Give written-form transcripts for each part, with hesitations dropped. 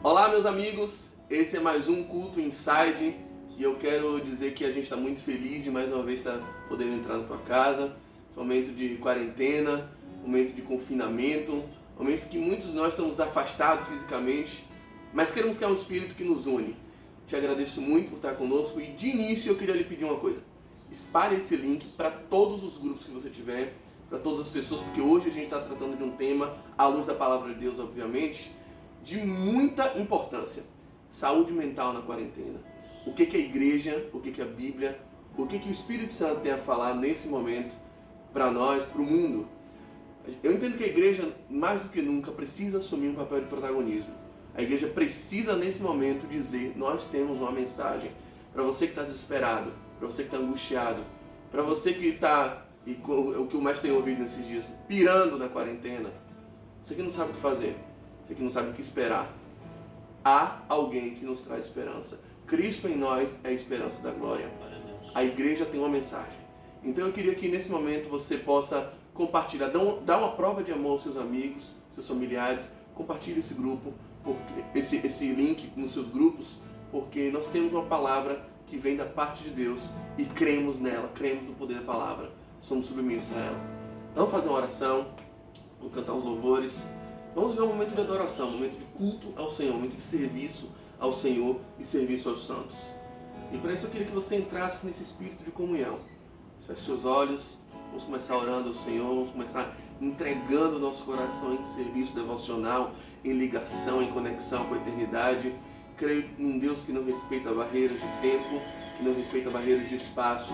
Olá, meus amigos, esse é mais um Culto Inside e eu quero dizer que a gente está muito feliz de mais uma vez estar podendo entrar na tua casa. Esse momento de quarentena, momento de confinamento, momento que muitos de nós estamos afastados fisicamente, mas queremos que é um espírito que nos une. Te agradeço muito por estar conosco e de início eu queria lhe pedir uma coisa. Espalhe esse link para todos os grupos que você tiver, para todas as pessoas, porque hoje a gente está tratando de um tema, à luz da Palavra de Deus, obviamente, de muita importância. Saúde mental na quarentena. O que é a igreja, o que é a Bíblia, o que o Espírito Santo tem a falar nesse momento para nós, para o mundo. Eu entendo que a igreja, mais do que nunca, precisa assumir um papel de protagonismo. A igreja precisa, nesse momento, dizer: nós temos uma mensagem para você que está desesperado, para você que está angustiado, para você que está, e o que eu mais tenho ouvido nesses dias, pirando na quarentena. Você que não sabe o que fazer, você que não sabe o que esperar. Há alguém que nos traz esperança. Cristo em nós é a esperança da glória. A igreja tem uma mensagem. Então eu queria que nesse momento você possa compartilhar, dar uma prova de amor aos seus amigos, seus familiares. Compartilhe esse grupo, esse link nos seus grupos, porque nós temos uma palavra que vem da parte de Deus e cremos nela, cremos no poder da palavra. Somos submissos a ela. Vamos fazer uma oração, vamos cantar os louvores. Vamos ver um momento de adoração, um momento de culto ao Senhor, um momento de serviço ao Senhor e serviço aos santos. E para isso eu queria que você entrasse nesse espírito de comunhão. Feche seus olhos, vamos começar orando ao Senhor, vamos começar entregando o nosso coração em serviço devocional, em ligação, em conexão com a eternidade. Creio em Deus que não respeita barreiras de tempo, que não respeita barreiras de espaço.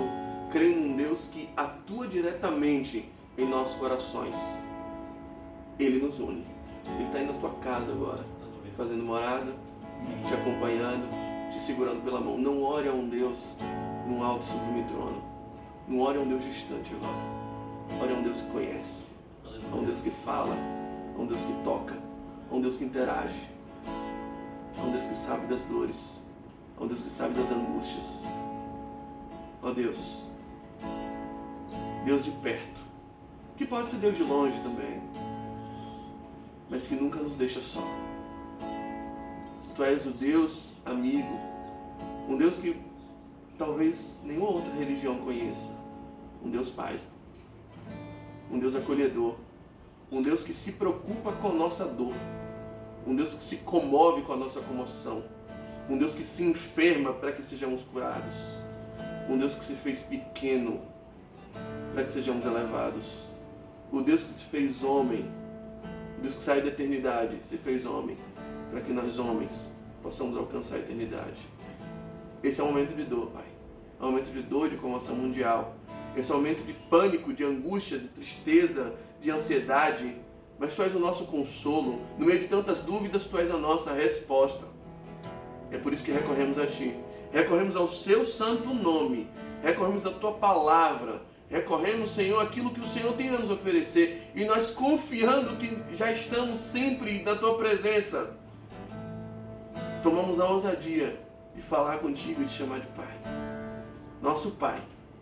Creio em Deus que atua diretamente em nossos corações. Ele nos une. Ele está aí na tua casa agora, fazendo morada, te acompanhando, te segurando pela mão. Não ore a um Deus num alto sublime trono. Não ore a um Deus distante agora. Ore a um Deus que conhece, a um Deus que fala, a um Deus que toca, a um Deus que interage, a um Deus que sabe das dores, a um Deus que sabe das angústias. Ó Deus, Deus de perto, que pode ser Deus de longe também, mas que nunca nos deixa só. Tu és o Deus amigo, um Deus que talvez nenhuma outra religião conheça, um Deus Pai, um Deus acolhedor, um Deus que se preocupa com a nossa dor, um Deus que se comove com a nossa comoção, um Deus que se enferma para que sejamos curados, um Deus que se fez pequeno para que sejamos elevados, o Deus que se fez homem, Deus que saiu da eternidade, se fez homem, para que nós homens possamos alcançar a eternidade. Esse é um momento de dor, Pai. É um momento de dor, de comoção mundial. Esse é um momento de pânico, de angústia, de tristeza, de ansiedade. Mas Tu és o nosso consolo. No meio de tantas dúvidas, Tu és a nossa resposta. É por isso que recorremos a Ti. Recorremos ao Seu santo nome. Recorremos à Tua palavra. Recorremos, Senhor, aquilo que o Senhor tem a nos oferecer. E nós confiando que já estamos sempre na Tua presença, tomamos a ousadia de falar contigo e de chamar de Pai. Nosso Pai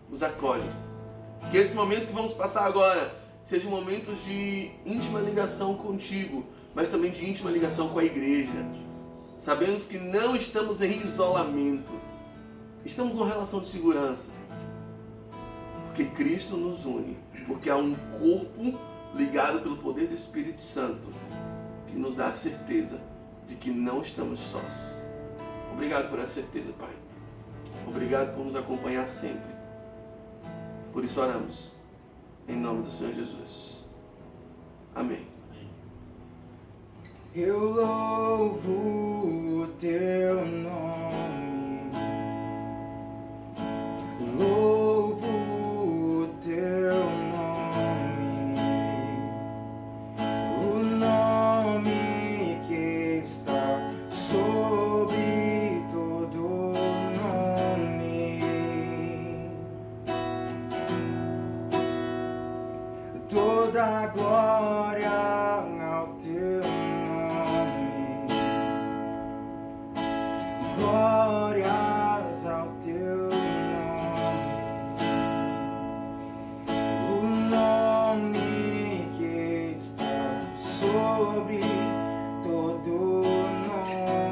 nos acolhe. Que esse momento que vamos passar agora seja momentos de íntima ligação contigo, mas também de íntima ligação com a igreja. Sabemos que não estamos em isolamento. Estamos numa relação de segurança. Porque Cristo nos une, porque há um corpo ligado pelo poder do Espírito Santo que nos dá a certeza de que não estamos sós. Obrigado por essa certeza, Pai. Obrigado por nos acompanhar sempre. Por isso oramos, em nome do Senhor Jesus. Amém. Eu louvo o Teu nome, louvo o Teu nome, o nome que está sobre todo nome. Toda a glória ao Teu nome, glórias ao Teu nome, o nome que está sobre todo nome.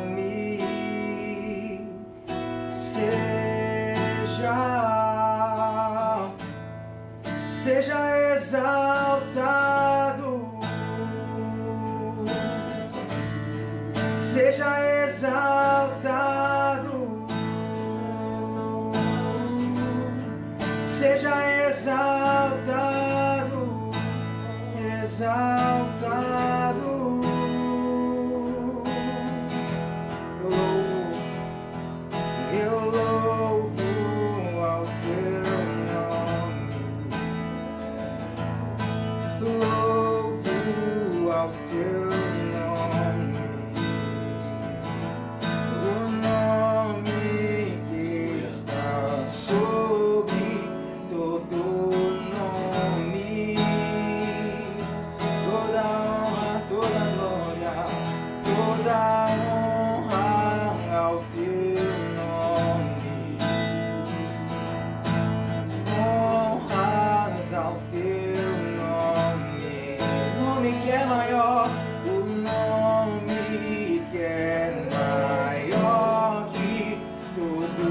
seja exaltado, seja exaltado, exaltado. Eu louvo ao teu nome, louvo ao teu nome, o nome que está sobre todo nome, toda honra, toda glória, toda honra ao teu nome, honras ao teu nome, o nome que é maior, o nome que é maior que todo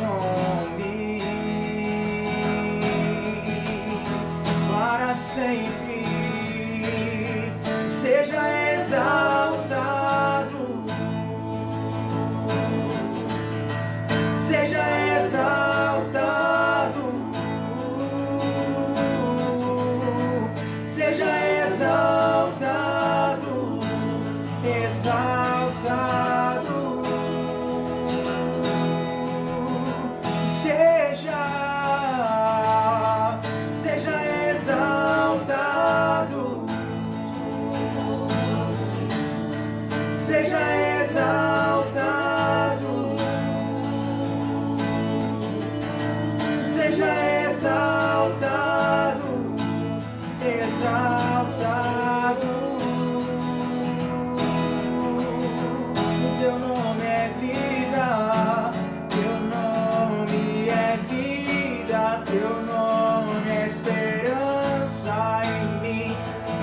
nome, para sempre seja exaltado, seja exaltado, seja exaltado, exaltado, seja exaltado, seja exaltado, seja exaltado, exaltado. O teu nome é vida, teu nome é vida, teu nome é esperança em mim,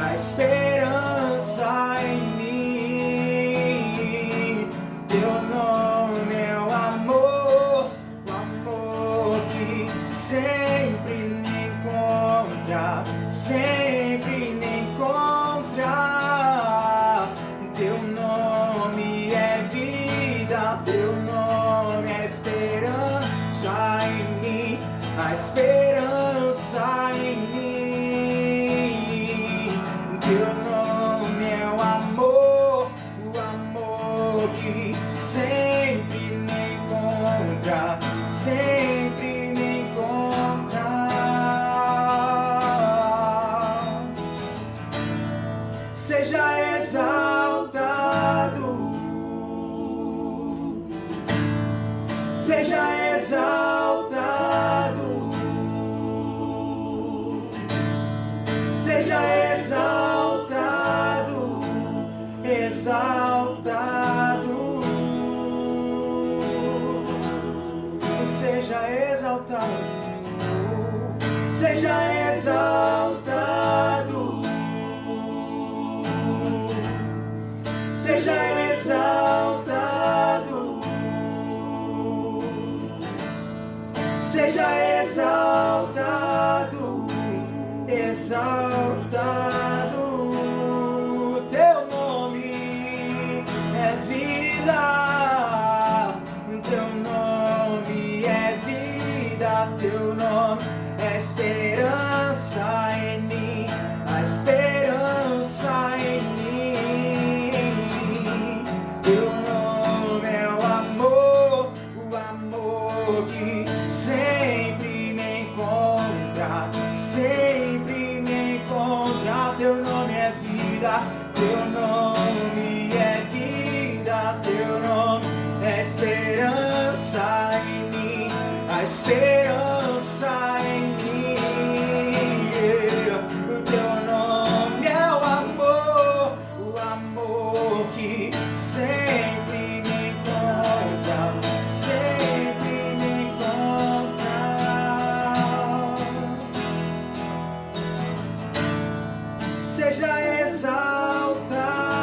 a esperança em mim. Teu nome é o amor que sempre me encontra, sempre me encontra. Teu nome é vida, teu nome é esperança em mim, a esperança em mim. Teu nome é o amor que sempre me encontra, sempre me encontra. Seja exaltado, seja exaltado, seja exaltado, exaltado, seja exaltado, seja exaltado, seja exaltado, seja exaltado, exaltado. Teu nome é vida, teu nome é vida, teu nome é esperança em mim, a esperança em mim. Teu nome é o amor que sempre me encontra, sempre me encontra. Teu nome é vida, teu nome é vida, teu nome é esperança em mim, a esperança em mim. Teu nome é o amor que sempre me encontra, sempre me encontra. Seja exaltado,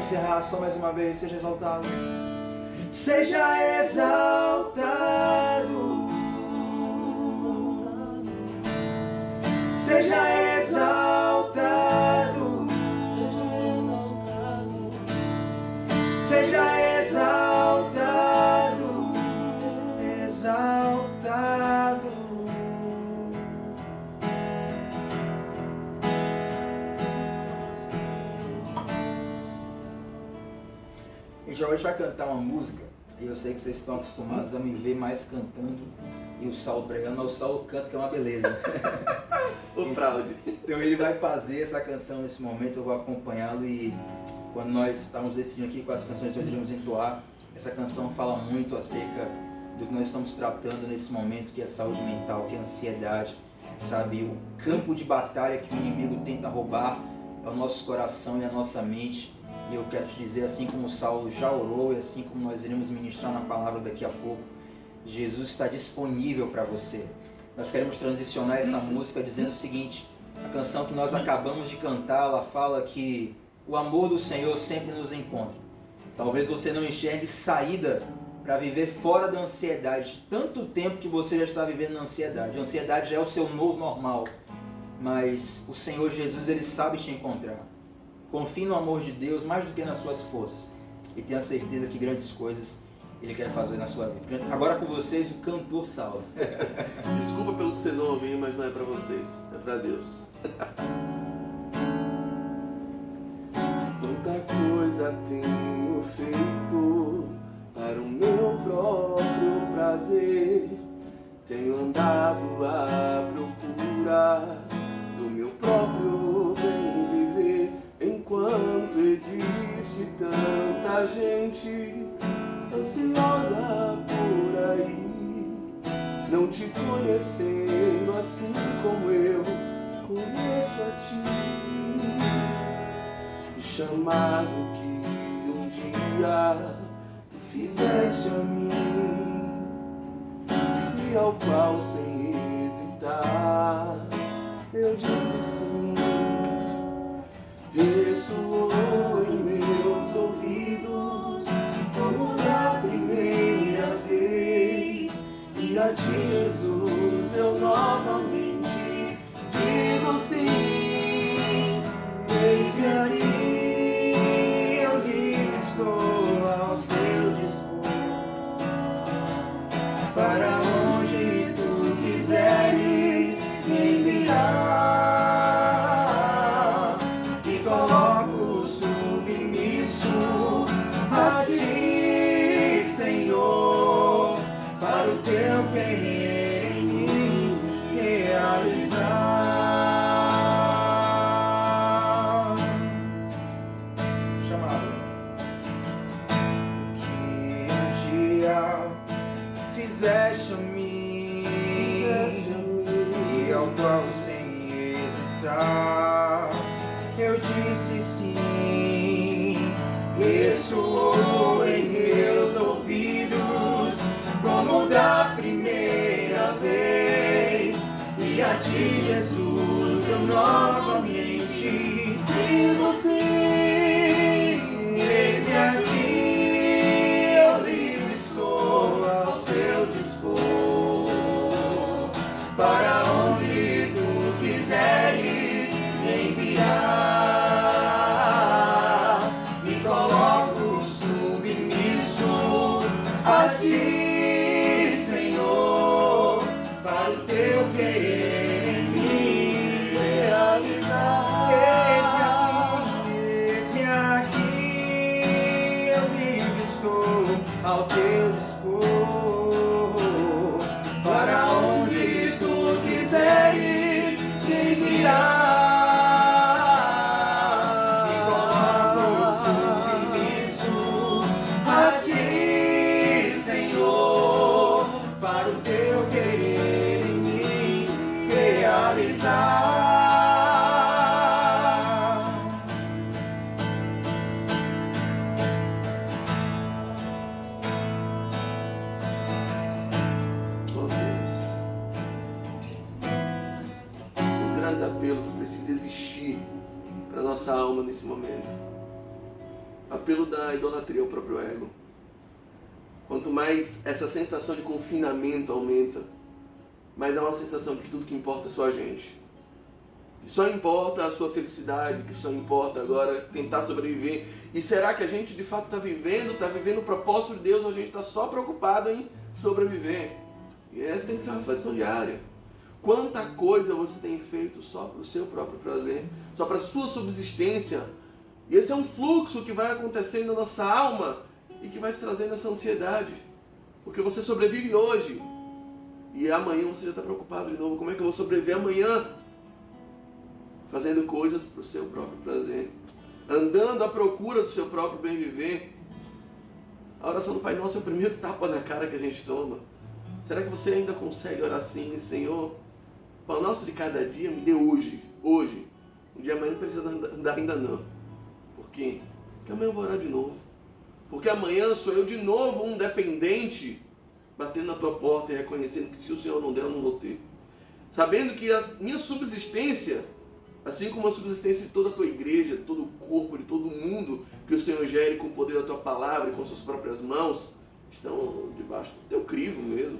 encerrar, só mais uma vez, seja exaltado. Seja exaltado. Seja exaltado. Seja exaltado. Exaltado. Gente, hoje vai cantar uma música, e eu sei que vocês estão acostumados a me ver mais cantando e o Saulo pregando, mas o Saulo canta, que é uma beleza. O fraude. Então ele vai fazer essa canção nesse momento, eu vou acompanhá-lo, e quando nós estamos decidindo aqui quais canções nós iremos entoar, essa canção fala muito acerca do que nós estamos tratando nesse momento, que é saúde mental, que é ansiedade, sabe? O campo de batalha que o inimigo tenta roubar é o nosso coração e a nossa mente. E eu quero te dizer, assim como o Saulo já orou e assim como nós iremos ministrar na palavra daqui a pouco, Jesus está disponível para você. Nós queremos transicionar essa música dizendo o seguinte: a canção que nós acabamos de cantar, ela fala que o amor do Senhor sempre nos encontra. Talvez você não enxergue saída para viver fora da ansiedade. Tanto tempo que você já está vivendo na ansiedade. A ansiedade já é o seu novo normal. Mas o Senhor Jesus, Ele sabe te encontrar. Confie no amor de Deus mais do que nas suas forças. E tenha certeza que grandes coisas Ele quer fazer na sua vida. Agora com vocês, o cantor Saulo. Desculpa pelo que vocês vão ouvir, mas não é pra vocês, é pra Deus. Tanta coisa tenho feito para o meu próprio prazer. Tenho andado à procura do meu próprio bem viver. Enquanto existe tanta gente ansiosa por aí, não te conhecendo assim como eu conheço a ti. O chamado que um dia tu fizeste a mim, e ao qual sem hesitar eu disse sim. Ressoou em meus ouvidos como da primeira vez, e a ti, Jesus, eu novamente digo sim. Eis-me aqui, eu livre estou ao seu dispor, para onde tu quiseres me enviar. Coloco submisso a ti, Senhor, para o teu querer em mim realizar. Chamado. O que um dia fizeste a mim, e ao qual sem hesitar eu disse sim. Ressoou em meus ouvidos como da primeira vez, e a ti, Jesus, eu novamente digo sim. Eis-me aqui, eu livre estou ao seu dispor, para onde tu quiseres me enviar. A ti, Senhor, para o teu querer em mim realizar. Eis-me aqui, eu livre estou ao teu dispor, para onde tu quiseres me enviar. Me coloco submisso a ti, Senhor, para o teu querer em mim realizar. Oh Deus, os grandes apelos precisam existir para nossa alma nesse momento. apelo da idolatria ao próprio ego. Quanto mais essa sensação de confinamento aumenta, mais é uma sensação de que tudo que importa é só a gente. Que só importa a sua felicidade, que só importa agora tentar sobreviver. E será que a gente de fato está vivendo o propósito de Deus, ou a gente está só preocupado em sobreviver? E essa tem que ser uma reflexão diária. Quanta coisa você tem feito só para o seu próprio prazer, só para a sua subsistência. E esse é um fluxo que vai acontecendo na nossa alma e que vai te trazendo essa ansiedade. Porque você sobrevive hoje e amanhã você já está preocupado de novo. Como é que eu vou sobreviver amanhã? Fazendo coisas para o seu próprio prazer, andando à procura do seu próprio bem-viver. A oração do Pai Nosso é o primeiro tapa na cara que a gente toma. Será que você ainda consegue orar assim? Senhor, o pão nosso de cada dia me dê hoje. Um dia amanhã não precisa dar ainda não. Por quê? Porque amanhã eu vou orar de novo. Porque amanhã sou eu de novo um dependente, batendo na tua porta e reconhecendo que se o Senhor não der, eu não vou ter. Sabendo que a minha subsistência, assim como a subsistência de toda a tua igreja, de todo o corpo, de todo mundo que o Senhor gere com o poder da tua palavra e com suas próprias mãos, estão debaixo do teu crivo mesmo.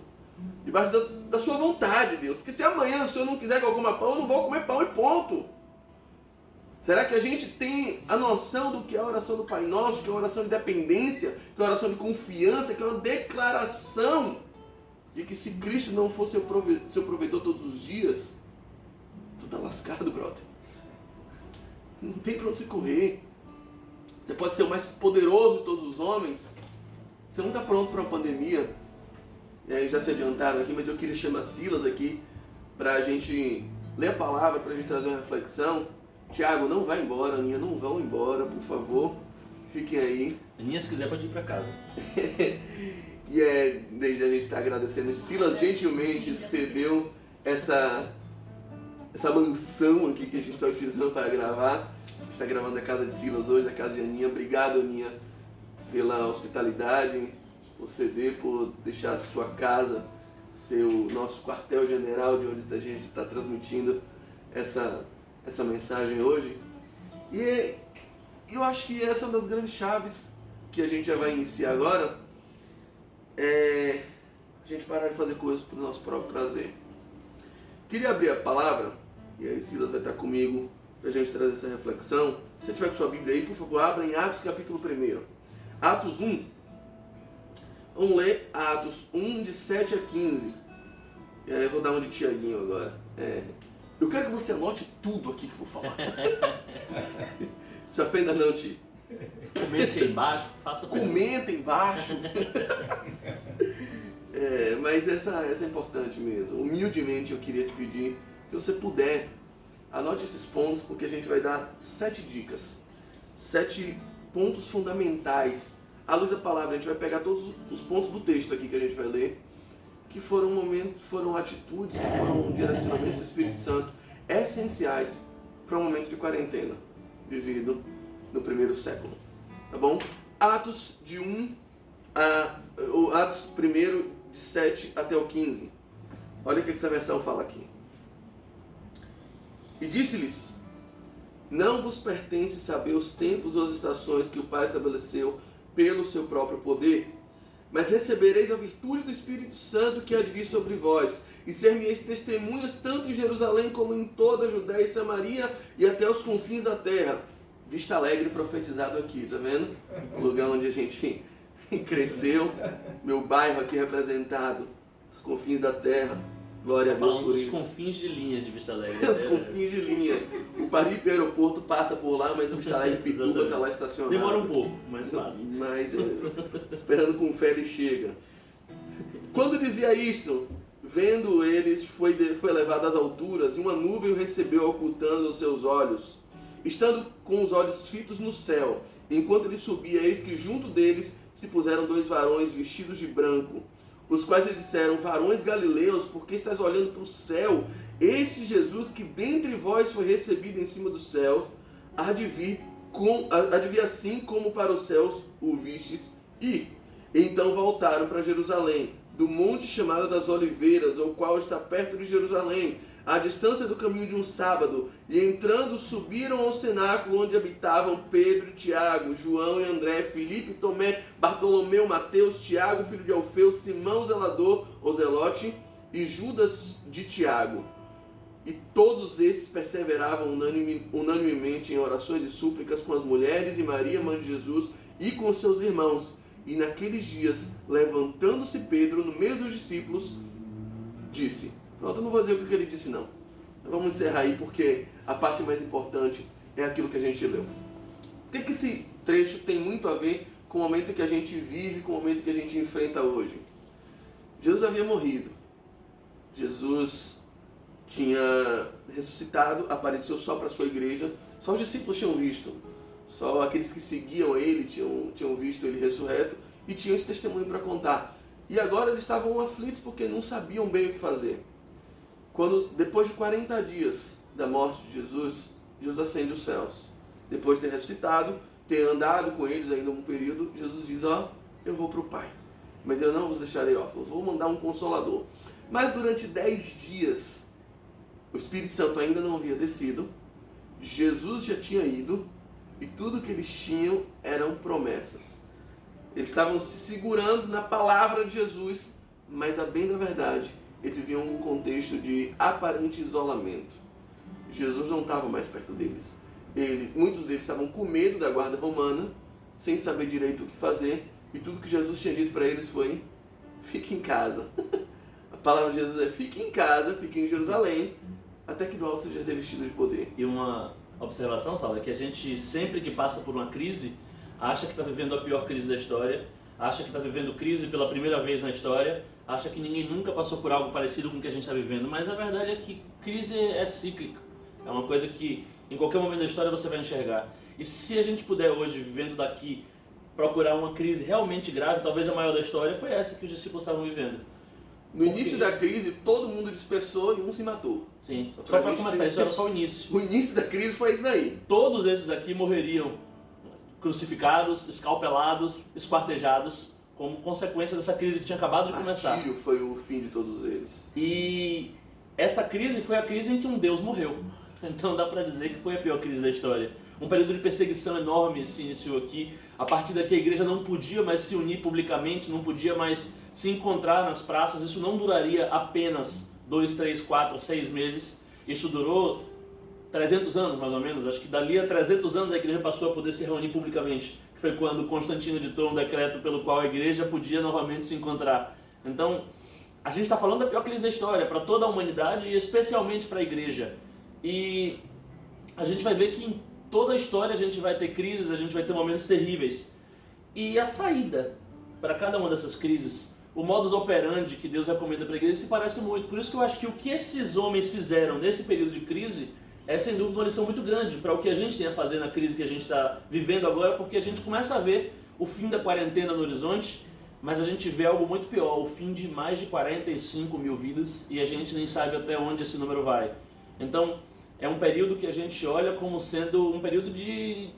Debaixo da sua vontade, Deus. Porque se amanhã o Senhor não quiser que eu coma pão, eu não vou comer pão e ponto. Será que a gente tem a noção do que é a oração do Pai Nosso, que é uma oração de dependência, que é uma oração de confiança, que é uma declaração de que se Cristo não for seu provedor todos os dias, tu tá lascado, brother. Não tem pra onde você correr. Você pode ser o mais poderoso de todos os homens. Você não está pronto para uma pandemia. E aí já se adiantaram aqui, mas eu queria chamar Silas aqui para a gente ler a palavra, para a gente trazer uma reflexão. Tiago, não vai embora, Aninha, não vão embora, por favor. Fiquem aí. Aninha, se quiser, pode ir para casa. E desde a gente está agradecendo. Silas gentilmente cedeu essa mansão aqui que a gente está utilizando para gravar. A gente está gravando na casa de Silas hoje, na casa de Aninha. Obrigado, Aninha, pela hospitalidade, por ceder, por deixar a sua casa ser o nosso quartel-general de onde a gente está transmitindo essa mensagem hoje. E eu acho que essa é uma das grandes chaves que a gente já vai iniciar agora, é a gente parar de fazer coisas para o nosso próprio prazer. Queria abrir a palavra, e aí Silas vai estar comigo para a gente trazer essa reflexão. Se você tiver com sua Bíblia aí, por favor, abra em Atos capítulo 1. Atos 1. Vamos ler Atos 1, de 7 a 15. E aí eu vou dar um de Tiaguinho agora. Eu quero que você anote tudo aqui que eu vou falar. Se ofenda não, Ti. Comente aí embaixo, faça pergunta. Comenta embaixo. Mas essa é importante mesmo. Humildemente eu queria te pedir, se você puder, anote esses pontos, porque a gente vai dar 7 dicas. 7 pontos fundamentais. À luz da palavra, a gente vai pegar todos os pontos do texto aqui que a gente vai ler, que foram momentos, foram atitudes, que foram direcionamentos do Espírito Santo essenciais para um momento de quarentena vivido no primeiro século. Tá bom? Atos de 1 Atos 1, de 7 até o 15. Olha o que essa versão fala aqui. E disse-lhes: não vos pertence saber os tempos ou as estações que o Pai estabeleceu pelo seu próprio poder, mas recebereis a virtude do Espírito Santo que há de vir sobre vós, e ser-me-eis testemunhas tanto em Jerusalém como em toda a Judéia e Samaria e até os confins da terra. Vista Alegre profetizado aqui, tá vendo? O lugar onde a gente cresceu, meu bairro aqui representado, os confins da terra. Glória a Deus por isso. Os confins de linha de Vista Alegre. Os confins de linha. O Paripe Aeroporto passa por lá, mas o Vista Alegre Pituba está lá estacionado. Demora um pouco, mas passa. Mas esperando com fé ele chega. Quando dizia isto, vendo eles, foi levado às alturas, e uma nuvem o recebeu, ocultando os seus olhos. Estando com os olhos fitos no céu, enquanto ele subia, eis que junto deles se puseram 2 varões vestidos de branco, os quais lhe disseram: varões galileus, por que estás olhando para o céu? Este Jesus que dentre vós foi recebido em cima dos céus, há de vir assim como para os céus o vistes ir. Então voltaram para Jerusalém, do monte chamado das Oliveiras, o qual está perto de Jerusalém, à distância do caminho de um sábado, e entrando subiram ao cenáculo onde habitavam Pedro, Tiago, João e André, Filipe, Tomé, Bartolomeu, Mateus, Tiago, filho de Alfeu, Simão Zelador, ou Zelote, e Judas de Tiago. E todos esses perseveravam unanimemente em orações e súplicas com as mulheres e Maria, mãe de Jesus, e com seus irmãos. E naqueles dias, levantando-se Pedro no meio dos discípulos, disse... Pronto, eu não vou dizer o que ele disse não. Vamos encerrar aí porque a parte mais importante é aquilo que a gente leu. O que esse trecho tem muito a ver com o momento que a gente vive, com o momento que a gente enfrenta hoje? Jesus havia morrido. Jesus tinha ressuscitado, apareceu só para a sua igreja. Só os discípulos tinham visto. Só aqueles que seguiam ele tinham visto ele ressurreto e tinham esse testemunho para contar. E agora eles estavam aflitos porque não sabiam bem o que fazer. Quando, depois de 40 dias da morte de Jesus, Jesus ascende os céus. Depois de ter ressuscitado, ter andado com eles ainda um período, Jesus diz, eu vou para o Pai, mas eu não vos deixarei órfãos, vou mandar um Consolador. Mas durante 10 dias, o Espírito Santo ainda não havia descido, Jesus já tinha ido, e tudo que eles tinham eram promessas. Eles estavam se segurando na palavra de Jesus, mas a bem da verdade, eles viviam um contexto de aparente isolamento. Jesus não estava mais perto deles. Muitos deles estavam com medo da guarda romana, sem saber direito o que fazer, e tudo que Jesus tinha dito para eles foi: fique em casa. A palavra de Jesus é: fique em casa, fique em Jerusalém, até que do alto seja revestido de poder. E uma observação, Saulo, é que a gente sempre que passa por uma crise, acha que está vivendo a pior crise da história, acha que está vivendo crise pela primeira vez na história, acha que ninguém nunca passou por algo parecido com o que a gente está vivendo, mas a verdade é que crise é cíclica, é uma coisa que em qualquer momento da história você vai enxergar. E se a gente puder hoje, vivendo daqui, procurar uma crise realmente grave, talvez a maior da história, foi essa que os discípulos estavam vivendo. No início da crise, todo mundo dispersou e um se matou. Sim, só para começar, isso era só o início. O início da crise foi isso daí. Todos esses aqui morreriam crucificados, escalpelados, esquartejados, como consequência dessa crise que tinha acabado de começar. Martírio foi o fim de todos eles. E essa crise foi a crise em que um Deus morreu. Então dá para dizer que foi a pior crise da história. Um período de perseguição enorme se iniciou aqui. A partir daqui a igreja não podia mais se unir publicamente, não podia mais se encontrar nas praças. Isso não duraria apenas 2, 3, 4, 6 meses. Isso durou 300 anos mais ou menos. Acho que dali a 300 anos a igreja passou a poder se reunir publicamente. Foi quando Constantino editou um decreto pelo qual a igreja podia novamente se encontrar. Então, a gente está falando da pior crise da história para toda a humanidade e especialmente para a igreja. E a gente vai ver que em toda a história a gente vai ter crises, a gente vai ter momentos terríveis. E a saída para cada uma dessas crises, o modus operandi que Deus recomenda para a igreja se parece muito. Por isso que eu acho que o que esses homens fizeram nesse período de crise é sem dúvida uma lição muito grande para o que a gente tem a fazer na crise que a gente está vivendo agora, porque a gente começa a ver o fim da quarentena no horizonte, mas a gente vê algo muito pior, o fim de mais de 45 mil vidas, e a gente nem sabe até onde esse número vai. Então, é um período que a gente olha como sendo um período de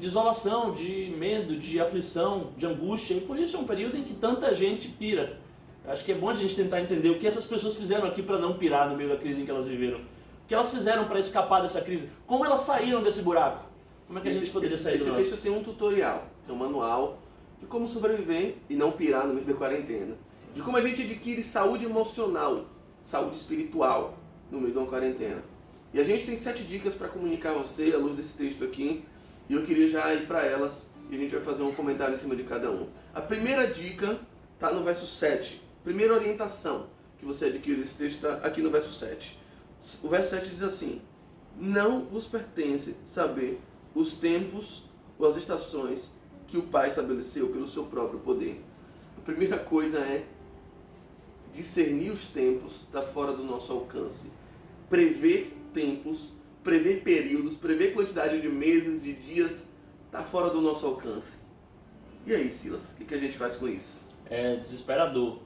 isolação, de medo, de aflição, de angústia, e por isso é um período em que tanta gente pira. Acho que é bom a gente tentar entender o que essas pessoas fizeram aqui para não pirar no meio da crise em que elas viveram. O que elas fizeram para escapar dessa crise? Como elas saíram desse buraco? Como é que a gente poderia sair do nosso? Esse tem um tutorial, tem um manual de como sobreviver e não pirar no meio da quarentena. De como a gente adquire saúde emocional, saúde espiritual no meio de uma quarentena. E a gente tem 7 dicas para comunicar a você à luz desse texto aqui. E eu queria já ir para elas e a gente vai fazer um comentário em cima de cada um. A primeira dica está no verso 7. Primeira orientação que você adquire desse texto está aqui no verso 7. O verso 7 diz assim: não vos pertence saber os tempos ou as estações que o Pai estabeleceu pelo seu próprio poder. A primeira coisa é discernir os tempos está fora do nosso alcance. Prever tempos, prever períodos, prever quantidade de meses, de dias, está fora do nosso alcance. E aí, Silas, o que a gente faz com isso? É desesperador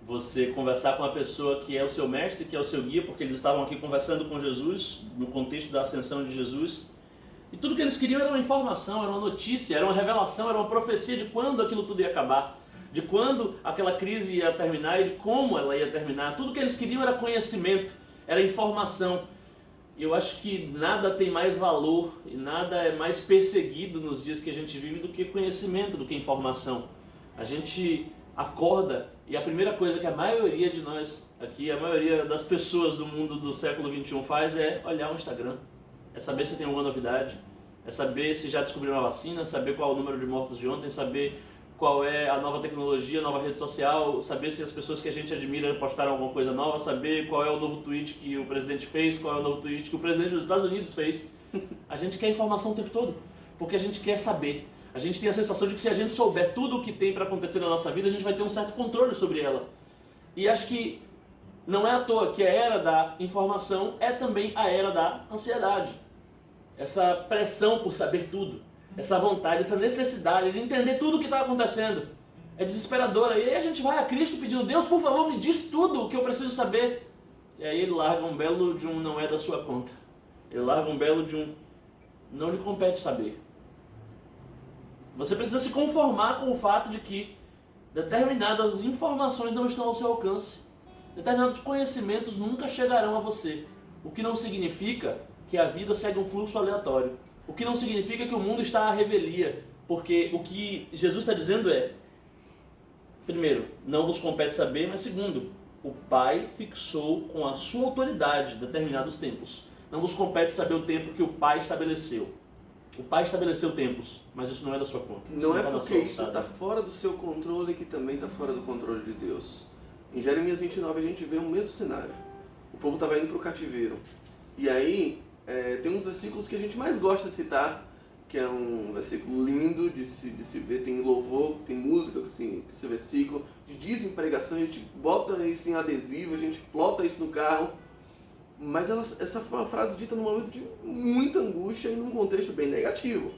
você conversar com uma pessoa que é o seu mestre, que é o seu guia, porque eles estavam aqui conversando com Jesus, no contexto da ascensão de Jesus, e tudo que eles queriam era uma informação, era uma notícia, era uma revelação, era uma profecia de quando aquilo tudo ia acabar, de quando aquela crise ia terminar e de como ela ia terminar. Tudo que eles queriam era conhecimento. era informação. E eu acho que nada tem mais valor e nada é mais perseguido nos dias que a gente vive do que conhecimento, do que informação. A gente acorda e a primeira coisa que a maioria de nós aqui, a maioria das pessoas do mundo do século XXI faz é olhar o Instagram, é saber se tem alguma novidade, é saber se já descobriram a vacina, saber qual é o número de mortos de ontem, saber qual é a nova tecnologia, a nova rede social, saber se as pessoas que a gente admira postaram alguma coisa nova, saber qual é o novo tweet que o presidente fez, qual é o novo tweet que o presidente dos Estados Unidos fez. A gente quer informação o tempo todo, porque a gente quer saber. A gente tem a sensação de que se a gente souber tudo o que tem para acontecer na nossa vida, a gente vai ter um certo controle sobre ela. E acho que não é à toa que a era da informação é também a era da ansiedade. Essa pressão por saber tudo. Essa vontade, essa necessidade de entender tudo o que está acontecendo é desesperadora. E aí a gente vai a Cristo pedindo: Deus, por favor, me diz tudo o que eu preciso saber. E aí ele larga um belo de um não é da sua conta. Ele larga um belo de um não lhe compete saber. Você precisa se conformar com o fato de que determinadas informações não estão ao seu alcance. Determinados conhecimentos nunca chegarão a você. O que não significa que a vida segue um fluxo aleatório. O que não significa que o mundo está à revelia, porque o que Jesus está dizendo é, primeiro, não vos compete saber, mas segundo, o Pai fixou com a sua autoridade determinados tempos. Não vos compete saber o tempo que o Pai estabeleceu. O Pai estabeleceu tempos, mas isso não é da sua conta. Não é porque isso está fora do seu controle que também está fora do controle de Deus. Em Jeremias 29 a gente vê o mesmo cenário. O povo estava indo para o cativeiro. E aí tem uns versículos que a gente mais gosta de citar, que é um versículo lindo de se ver, tem louvor, tem música com esse versículo, de desempregação, a gente bota isso em adesivo, a gente plota isso no carro. Mas essa foi uma frase dita num momento de muita angústia e num contexto bem negativo.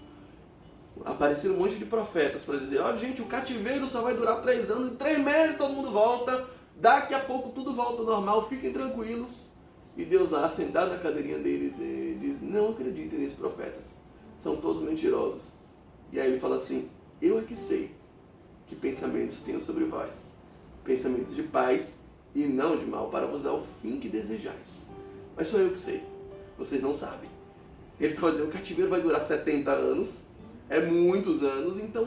Apareceram um monte de profetas para dizer: olha, gente, o cativeiro só vai durar 3 anos, em 3 meses todo mundo volta, daqui a pouco tudo volta ao normal, fiquem tranquilos. E Deus lá, sentado na cadeirinha deles, ele diz: não acreditem nesses profetas, são todos mentirosos. E aí ele fala assim: eu é que sei que pensamentos tenho sobre vós, pensamentos de paz e não de mal, para vos dar o fim que desejais. Mas sou eu que sei, vocês não sabem. Ele está dizendo: o cativeiro vai durar 70 anos, é muitos anos, então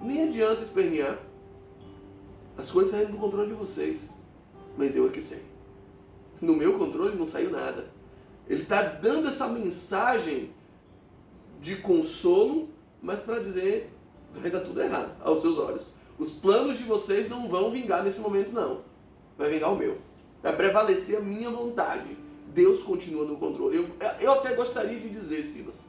nem adianta espernear. As coisas saíram do controle de vocês, mas eu é que sei. No meu controle não saiu nada. Ele está dando essa mensagem de consolo, mas para dizer: vai dar tudo errado aos seus olhos. Os planos de vocês não vão vingar nesse momento, não. Vai vingar o meu. Vai prevalecer a minha vontade. Deus continua no controle. Eu até gostaria de dizer, Silas,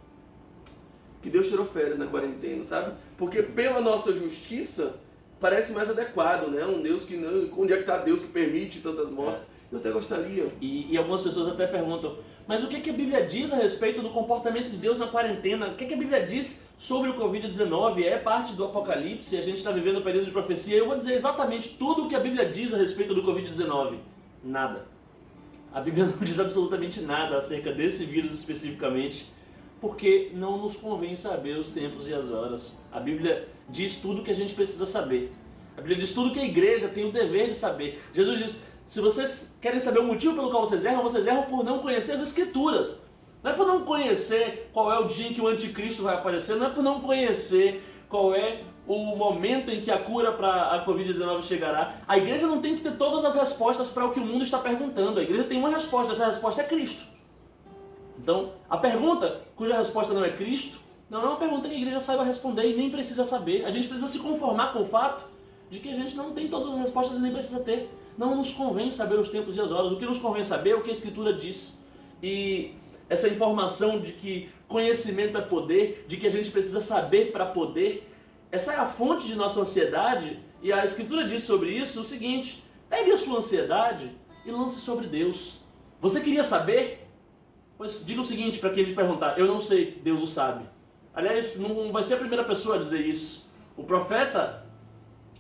que Deus tirou férias na quarentena, sabe? Porque pela nossa justiça parece mais adequado, né? Um Deus que não... Onde é que está Deus que permite tantas mortes? Eu até gostaria. E algumas pessoas até perguntam: mas o que a Bíblia diz a respeito do comportamento de Deus na quarentena? O que a Bíblia diz sobre o Covid-19? É parte do Apocalipse? A gente está vivendo um período de profecia. Eu vou dizer exatamente tudo o que a Bíblia diz a respeito do Covid-19. Nada. A Bíblia não diz absolutamente nada acerca desse vírus especificamente, porque não nos convém saber os tempos e as horas. A Bíblia diz tudo o que a gente precisa saber. A Bíblia diz tudo o que a igreja tem o dever de saber. Jesus diz: se vocês querem saber o motivo pelo qual vocês erram por não conhecer as Escrituras. Não é por não conhecer qual é o dia em que o anticristo vai aparecer, não é por não conhecer qual é o momento em que a cura para a Covid-19 chegará. A igreja não tem que ter todas as respostas para o que o mundo está perguntando. A igreja tem uma resposta, essa resposta é Cristo. Então, a pergunta cuja resposta não é Cristo, não é uma pergunta que a igreja saiba responder e nem precisa saber. A gente precisa se conformar com o fato de que a gente não tem todas as respostas e nem precisa ter. Não nos convém saber os tempos e as horas. O que nos convém saber é o que a Escritura diz. E essa informação de que conhecimento é poder, de que a gente precisa saber para poder, essa é a fonte de nossa ansiedade. E a Escritura diz sobre isso o seguinte: pegue a sua ansiedade e lance sobre Deus. Você queria saber? Pois diga o seguinte para quem te perguntar: eu não sei, Deus o sabe. Aliás, não vai ser a primeira pessoa a dizer isso. O profeta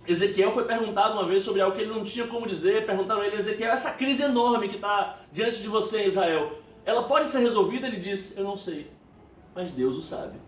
Ezequiel foi perguntado uma vez sobre algo que ele não tinha como dizer. Perguntaram a ele: Ezequiel, essa crise enorme que está diante de você em Israel, ela pode ser resolvida? Ele disse: eu não sei, mas Deus o sabe.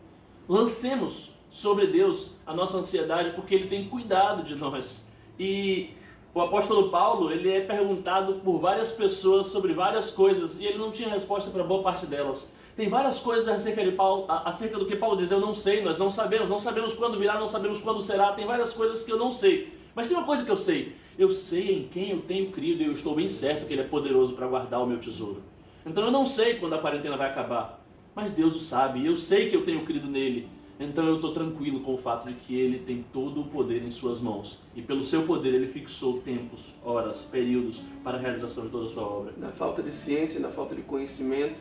Lancemos sobre Deus a nossa ansiedade, porque Ele tem cuidado de nós. E O apóstolo Paulo, ele é perguntado por várias pessoas sobre várias coisas e ele não tinha resposta para boa parte delas. Tem várias coisas acerca do que Paulo diz, eu não sei, nós não sabemos quando virá, não sabemos quando será, tem várias coisas que eu não sei. Mas tem uma coisa que eu sei em quem eu tenho crido e eu estou bem certo que ele é poderoso para guardar o meu tesouro. Então eu não sei quando a quarentena vai acabar, mas Deus o sabe e eu sei que eu tenho crido nele. Então eu estou tranquilo com o fato de que ele tem todo o poder em suas mãos. E pelo seu poder ele fixou tempos, horas, períodos para a realização de toda a sua obra. Na falta de ciência, na falta de conhecimento,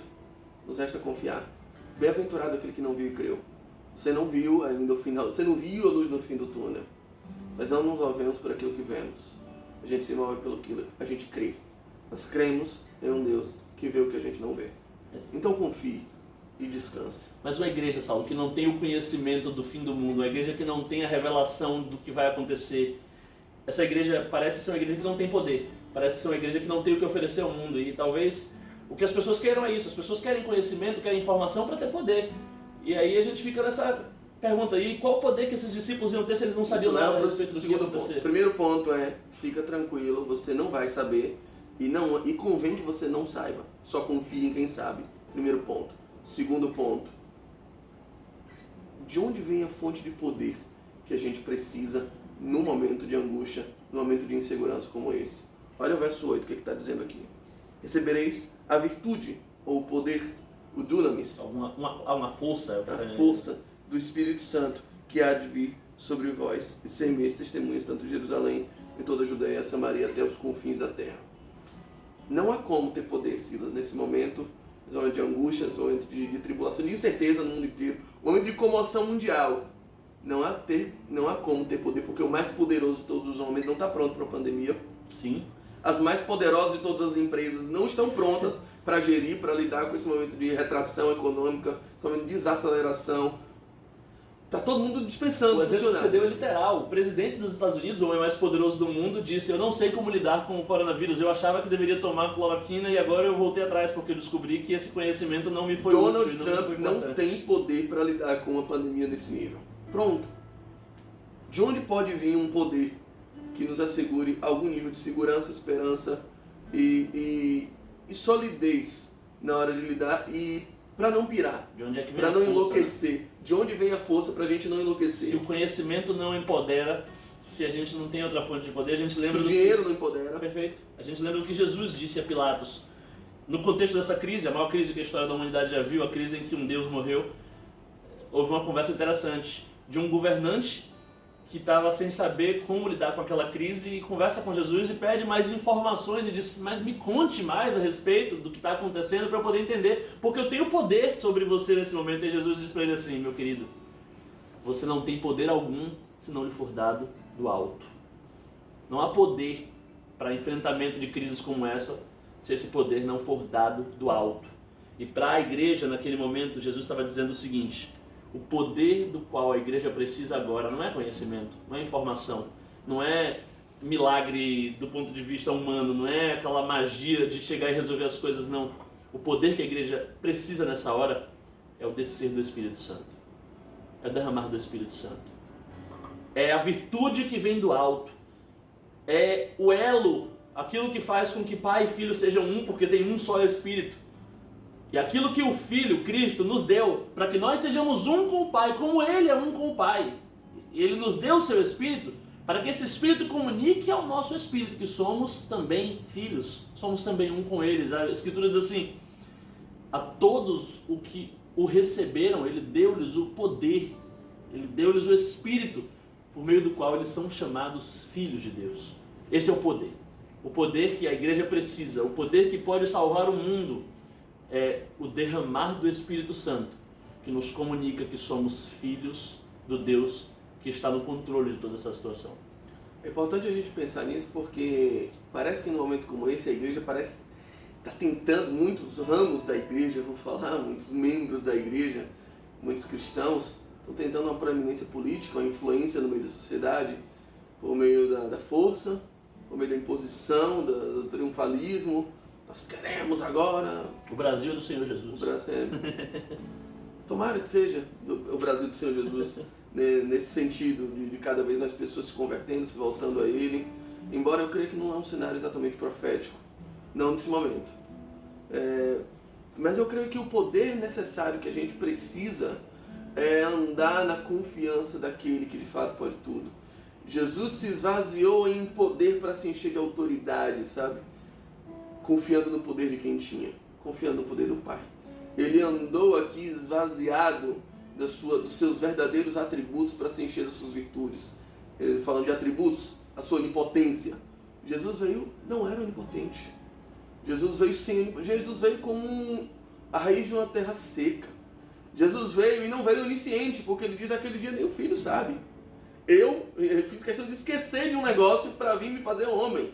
nos resta confiar. Bem-aventurado aquele que não viu e creu. Você não viu ainda o final, você não viu a luz no fim do túnel. Mas não nos movemos por aquilo que vemos. A gente se move pelo que a gente crê. Nós cremos em um Deus que vê o que a gente não vê. Então confie e descanse. Mas uma igreja, Saulo, que não tem o conhecimento do fim do mundo, uma igreja que não tem a revelação do que vai acontecer, essa igreja parece ser uma igreja que não tem poder, parece ser uma igreja que não tem o que oferecer ao mundo, e talvez o que as pessoas queiram é isso, as pessoas querem conhecimento, querem informação para ter poder. E aí a gente fica nessa pergunta aí, qual o poder que esses discípulos iam ter se eles não sabiam nada a respeito do que ia acontecer? O primeiro ponto é, fica tranquilo, você não vai saber, e convém que você não saiba, só confie em quem sabe. Primeiro ponto. Segundo ponto, de onde vem a fonte de poder que a gente precisa no momento de angústia, no momento de insegurança como esse? Olha o verso 8, o que está dizendo aqui. Recebereis a virtude, ou o poder, o dunamis, uma força, a força do Espírito Santo que há de vir sobre vós, e ser meus testemunhas tanto em Jerusalém, em toda a Judeia, Samaria, até os confins da terra. Não há como ter poder, Silas, nesse momento, no momento de angústia, no momento de tribulação, de incerteza no mundo inteiro, no momento de comoção mundial. Não há como ter poder, porque o mais poderoso de todos os homens não está pronto para a pandemia. Sim. As mais poderosas de todas as empresas não estão prontas para gerir, para lidar com esse momento de retração econômica, esse momento de desaceleração. Está todo mundo dispensando o exemplo que você funcionários. deu é literal. O presidente dos Estados Unidos, o homem mais poderoso do mundo, disse: eu não sei como lidar com o coronavírus, eu achava que deveria tomar cloroquina e agora eu voltei atrás porque eu descobri que esse conhecimento não me foi Donald útil. Trump não tem poder para lidar com a pandemia nesse nível. Pronto. De onde pode vir um poder que nos assegure algum nível de segurança, esperança e solidez na hora de lidar e para não pirar, De onde é que vem para a não força, enlouquecer? né? De onde vem a força para a gente não enlouquecer? Se o conhecimento não empodera, se a gente não tem outra fonte de poder, a gente lembra Se o do dinheiro não empodera. Perfeito. A gente lembra do que Jesus disse a Pilatos. No contexto dessa crise, a maior crise que a história da humanidade já viu, a crise em que um Deus morreu, houve uma conversa interessante de um governante que estava sem saber como lidar com aquela crise e conversa com Jesus e pede mais informações e diz: mas me conte mais a respeito do que está acontecendo para eu poder entender, porque eu tenho poder sobre você nesse momento. E Jesus diz para ele assim: meu querido, você não tem poder algum se não lhe for dado do alto. Não há poder para enfrentamento de crises como essa se esse poder não for dado do alto. E para a igreja naquele momento Jesus estava dizendo o seguinte: o poder do qual a igreja precisa agora não é conhecimento, não é informação, não é milagre do ponto de vista humano, não é aquela magia de chegar e resolver as coisas, não. O poder que a igreja precisa nessa hora é o descer do Espírito Santo, é o derramar do Espírito Santo, é a virtude que vem do alto, é o elo, aquilo que faz com que pai e filho sejam um, porque tem um só Espírito. E aquilo que o Filho, Cristo, nos deu, para que nós sejamos um com o Pai, como Ele é um com o Pai. Ele nos deu o seu Espírito, para que esse Espírito comunique ao nosso Espírito, que somos também filhos, somos também um com eles. A Escritura diz assim: a todos o que o receberam, Ele deu-lhes o poder, Ele deu-lhes o Espírito, por meio do qual eles são chamados filhos de Deus. Esse é o poder que a igreja precisa, o poder que pode salvar o mundo. É o derramar do Espírito Santo, que nos comunica que somos filhos do Deus que está no controle de toda essa situação. É importante a gente pensar nisso porque parece que num momento como esse a igreja parece estar tentando, muitos ramos da igreja, vou falar, muitos membros da igreja, muitos cristãos estão tentando uma proeminência política, uma influência no meio da sociedade por meio da força, por meio da imposição, do triunfalismo. Nós queremos agora... O Brasil é do Senhor Jesus. O Brasil, tomara que seja o Brasil do Senhor Jesus, nesse sentido de cada vez mais pessoas se convertendo, se voltando a Ele embora eu creia que não é um cenário exatamente profético, não nesse momento. Mas eu creio que o poder necessário que a gente precisa é andar na confiança daquele que de fato pode tudo. Jesus se esvaziou em poder para se encher de autoridade, sabe? Confiando no poder de quem tinha, confiando no poder do Pai. Ele andou aqui esvaziado dos seus verdadeiros atributos para se encher das suas virtudes. Falando de atributos, a sua onipotência. Jesus veio, não era onipotente. Jesus veio como a raiz de uma terra seca. Jesus veio e não veio onisciente, porque ele diz aquele dia nem o filho sabe. Eu fiz questão de esquecer de um negócio para vir me fazer homem.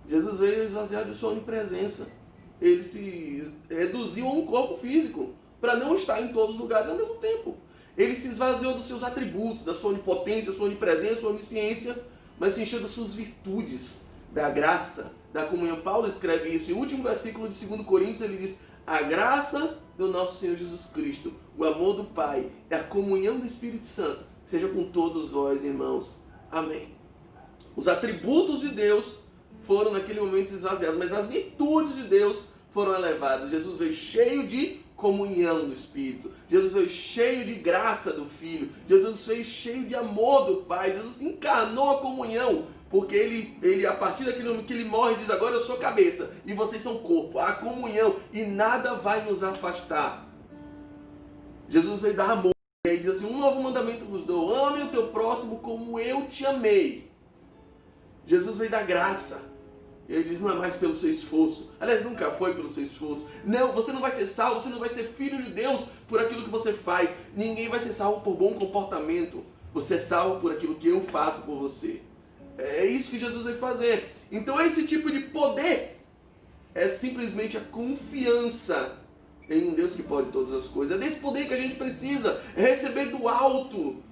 Jesus veio esvaziar de sua onipresença. Ele se reduziu a um corpo físico para não estar em todos os lugares ao mesmo tempo. Ele se esvaziou dos seus atributos, da sua onipotência, sua onipresença, sua onisciência, mas se encheu das suas virtudes, da graça, da comunhão. Paulo escreve isso. E o último versículo de 2 Coríntios ele diz: a graça do nosso Senhor Jesus Cristo, o amor do Pai e a comunhão do Espírito Santo seja com todos vós, irmãos. Amém. Os atributos de Deus foram naquele momento esvaziados, mas as virtudes de Deus foram elevadas. Jesus veio cheio de comunhão do Espírito. Jesus veio cheio de graça do Filho. Jesus veio cheio de amor do Pai. Jesus encarnou a comunhão, porque ele a partir daquele momento que ele morre, diz: agora eu sou cabeça e vocês são corpo. A comunhão, e nada vai nos afastar. Jesus veio dar amor. E aí diz assim: um novo mandamento vos dou: ame o teu próximo como eu te amei. Jesus veio dar graça. E ele diz: não é mais pelo seu esforço. Aliás, nunca foi pelo seu esforço. Não, você não vai ser salvo, você não vai ser filho de Deus por aquilo que você faz. Ninguém vai ser salvo por bom comportamento. Você é salvo por aquilo que eu faço por você. É isso que Jesus veio fazer. Então esse tipo de poder é simplesmente a confiança em um Deus que pode todas as coisas. É desse poder que a gente precisa. É receber do alto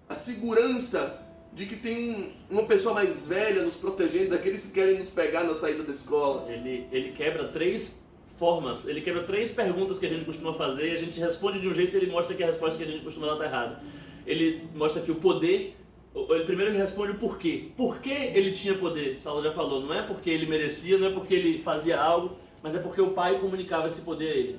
a segurança de que tem uma pessoa mais velha nos protegendo daqueles que querem nos pegar na saída da escola. Ele quebra 3 formas, ele quebra 3 perguntas que a gente costuma fazer, e a gente responde de um jeito e ele mostra que a resposta que a gente costuma dar está errada. Ele mostra que o poder, primeiro ele responde o porquê. Por que ele tinha poder? Saulo já falou, não é porque ele merecia, não é porque ele fazia algo, mas é porque o Pai comunicava esse poder a ele.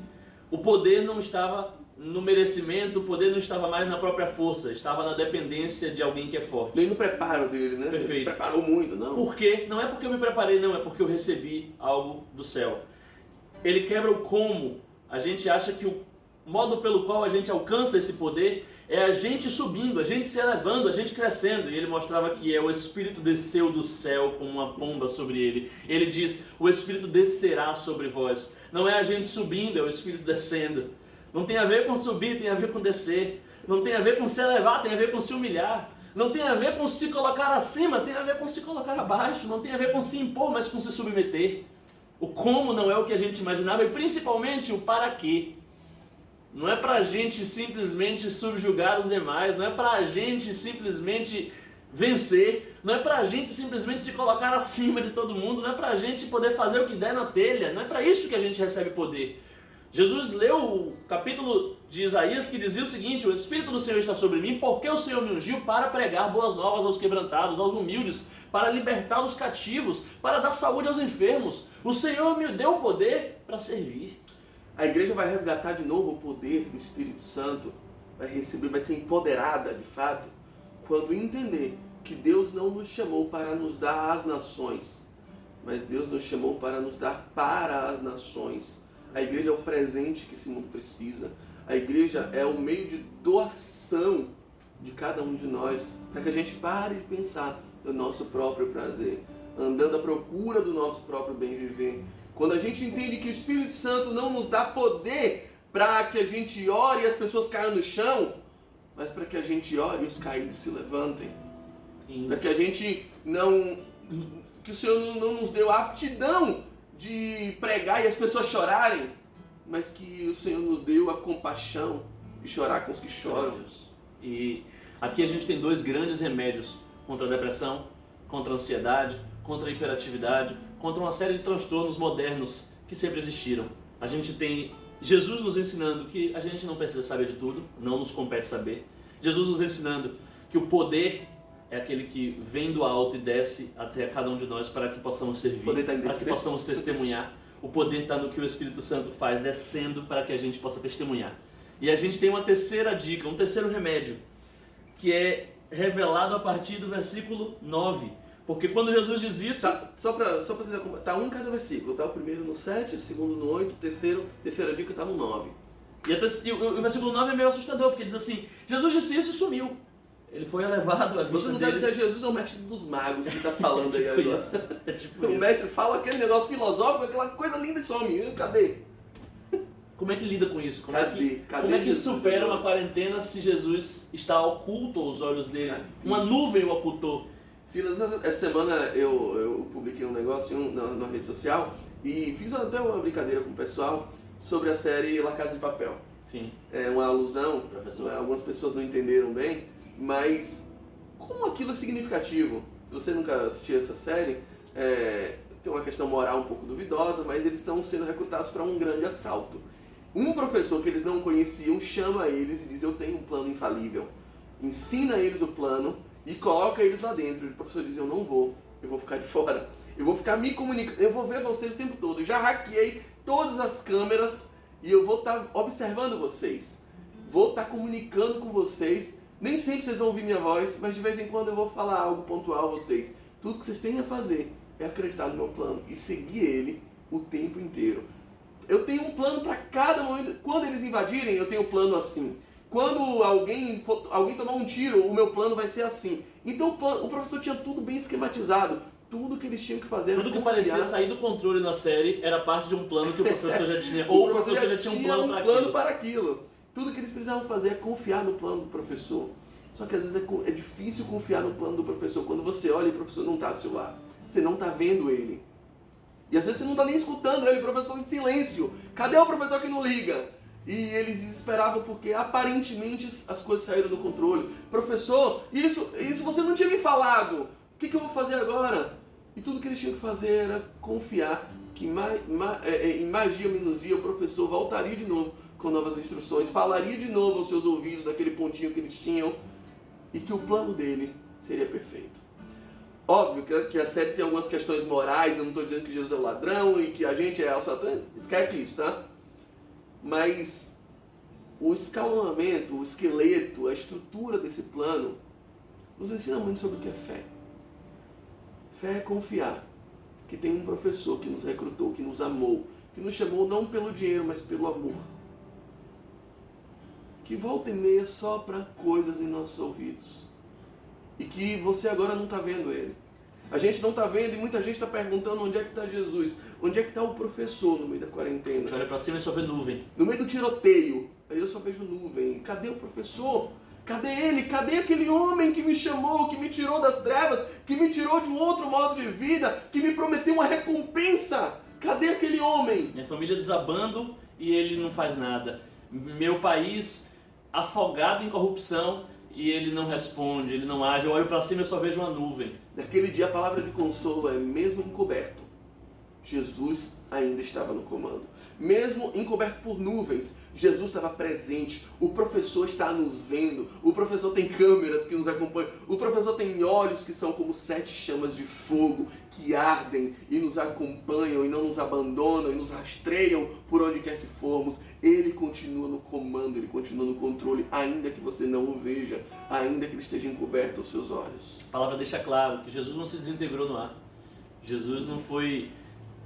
O poder não estava no merecimento, o poder não estava mais na própria força, estava na dependência de alguém que é forte. Nem no preparo dele, né? Perfeito. Ele se preparou muito, não? Por quê? Não é porque eu me preparei, não, é porque eu recebi algo do céu. Ele quebra o como. A gente acha que o modo pelo qual a gente alcança esse poder é a gente subindo, a gente se elevando, a gente crescendo. E ele mostrava que o Espírito desceu do céu como uma pomba sobre ele. Ele diz: o Espírito descerá sobre vós. Não é a gente subindo, é o Espírito descendo. Não tem a ver com subir, tem a ver com descer. Não tem a ver com se elevar, tem a ver com se humilhar. Não tem a ver com se colocar acima, tem a ver com se colocar abaixo. Não tem a ver com se impor, mas com se submeter. O como não é o que a gente imaginava, e principalmente o para quê. Não é pra gente simplesmente subjugar os demais, não é pra gente simplesmente vencer, não é pra gente simplesmente se colocar acima de todo mundo, não é pra gente poder fazer o que der na telha, não é pra isso que a gente recebe poder. Jesus leu o capítulo de Isaías que dizia o seguinte: o Espírito do Senhor está sobre mim, porque o Senhor me ungiu para pregar boas novas aos quebrantados, aos humildes, para libertar os cativos, para dar saúde aos enfermos. O Senhor me deu o poder para servir. A igreja vai resgatar de novo o poder do Espírito Santo, vai ser empoderada de fato, quando entender que Deus não nos chamou para nos dar às nações, mas Deus nos chamou para nos dar para as nações. A igreja é o presente que esse mundo precisa. A igreja é o meio de doação de cada um de nós, para que a gente pare de pensar no nosso próprio prazer, andando à procura do nosso próprio bem viver. Quando a gente entende que o Espírito Santo não nos dá poder para que a gente ore e as pessoas caiam no chão, mas para que a gente ore e os caídos se levantem. Para que a gente que o Senhor não nos deu a aptidão de pregar e as pessoas chorarem, mas que o Senhor nos deu a compaixão de chorar com os que choram. E aqui a gente tem 2 grandes remédios contra a depressão, contra a ansiedade, contra a hiperatividade, contra uma série de transtornos modernos que sempre existiram. A gente tem Jesus nos ensinando que a gente não precisa saber de tudo, não nos compete saber. Jesus nos ensinando que o poder é aquele que vem do alto e desce até cada um de nós para que possamos servir, O poder tá em para que descer. possamos testemunhar. O poder está no que o Espírito Santo faz, descendo para que a gente possa testemunhar. E a gente tem uma terceira dica, um terceiro remédio, que é revelado a partir do versículo 9. Porque quando Jesus diz isso... Só pra vocês acompanharem, tá um em cada versículo, tá? O primeiro no 7, o segundo no 8, terceira dica tá no 9. E o versículo 9 é meio assustador, porque diz assim, Jesus disse isso e sumiu. Ele foi elevado à vista Você não sabe deles. se é Jesus ou o mestre dos magos que tá falando aí Tipo agora. isso. É tipo O isso. mestre fala aquele negócio filosófico, aquela coisa linda e some. Cadê? Como é que lida com isso? Como Cadê como é que Jesus? supera uma quarentena se Jesus está oculto aos olhos dele? Cadê? Uma nuvem o ocultou. Silas, essa semana eu publiquei um negócio na rede social e fiz até uma brincadeira com o pessoal sobre a série La Casa de Papel. Sim. É uma alusão, Professor. algumas pessoas não entenderam bem, mas como aquilo é significativo? Se você nunca assistiu essa série, tem uma questão moral um pouco duvidosa, mas eles estão sendo recrutados para um grande assalto. Um professor que eles não conheciam chama eles e diz: eu tenho um plano infalível. Ensina eles o plano e coloca eles lá dentro. E o professor diz: eu não vou, eu vou ficar de fora. Eu vou ficar me comunicando, eu vou ver vocês o tempo todo. Eu já hackeei todas as câmeras e eu vou estar observando vocês. Vou estar comunicando com vocês. Nem sempre vocês vão ouvir minha voz, mas de vez em quando eu vou falar algo pontual a vocês. Tudo que vocês têm a fazer é acreditar no meu plano e seguir ele o tempo inteiro. Eu tenho um plano para cada momento. Quando eles invadirem, eu tenho um plano assim. Quando alguém tomar um tiro, o meu plano vai ser assim. Então o professor tinha tudo bem esquematizado. Tudo que eles tinham que fazer era Tudo que confiar. parecia sair do controle na série era parte de um plano que o professor já tinha. Ou o professor já tinha um plano para aquilo. Tudo que eles precisavam fazer é confiar no plano do professor. Só que às vezes é difícil confiar no plano do professor. Quando você olha e o professor não está do seu lado. Você não está vendo ele. E às vezes você não está nem escutando ele, o professor em silêncio. Cadê o professor que não liga? E eles desesperavam porque aparentemente as coisas saíram do controle. Professor, isso você não tinha me falado. O que eu vou fazer agora? E tudo que eles tinham que fazer era confiar que em mais dia menos dia o professor voltaria de novo com novas instruções, falaria de novo aos seus ouvidos daquele pontinho que eles tinham e que o plano dele seria perfeito. Óbvio que a série tem algumas questões morais, eu não estou dizendo que Jesus é o ladrão e que a gente é o Satã, esquece isso, tá? Mas o escalonamento, o esqueleto, a estrutura desse plano nos ensina muito sobre o que é fé. Fé é confiar que tem um professor que nos recrutou, que nos amou, que nos chamou não pelo dinheiro, mas pelo amor. Que volta e meia sopra coisas em nossos ouvidos. E que você agora não está vendo ele. A gente não está vendo e muita gente está perguntando onde é que está Jesus. Onde é que está o professor no meio da quarentena? A gente olha pra cima e só vê nuvem. No meio do tiroteio, aí eu só vejo nuvem. Cadê o professor? Cadê ele? Cadê aquele homem que me chamou, que me tirou das trevas, que me tirou de um outro modo de vida, que me prometeu uma recompensa? Cadê aquele homem? Minha família desabando e ele não faz nada. Meu país afogado em corrupção e ele não responde, ele não age. Eu olho pra cima e eu só vejo uma nuvem. Naquele dia a palavra de consolo é: mesmo encoberto, Jesus ainda estava no comando. Mesmo encoberto por nuvens, Jesus estava presente. O professor está nos vendo. O professor tem câmeras que nos acompanham. O professor tem olhos que são como 7 chamas de fogo que ardem e nos acompanham e não nos abandonam e nos rastreiam por onde quer que formos. Ele continua no comando, ele continua no controle, ainda que você não o veja, ainda que ele esteja encoberto aos seus olhos. A palavra deixa claro que Jesus não se desintegrou no ar. Jesus não foi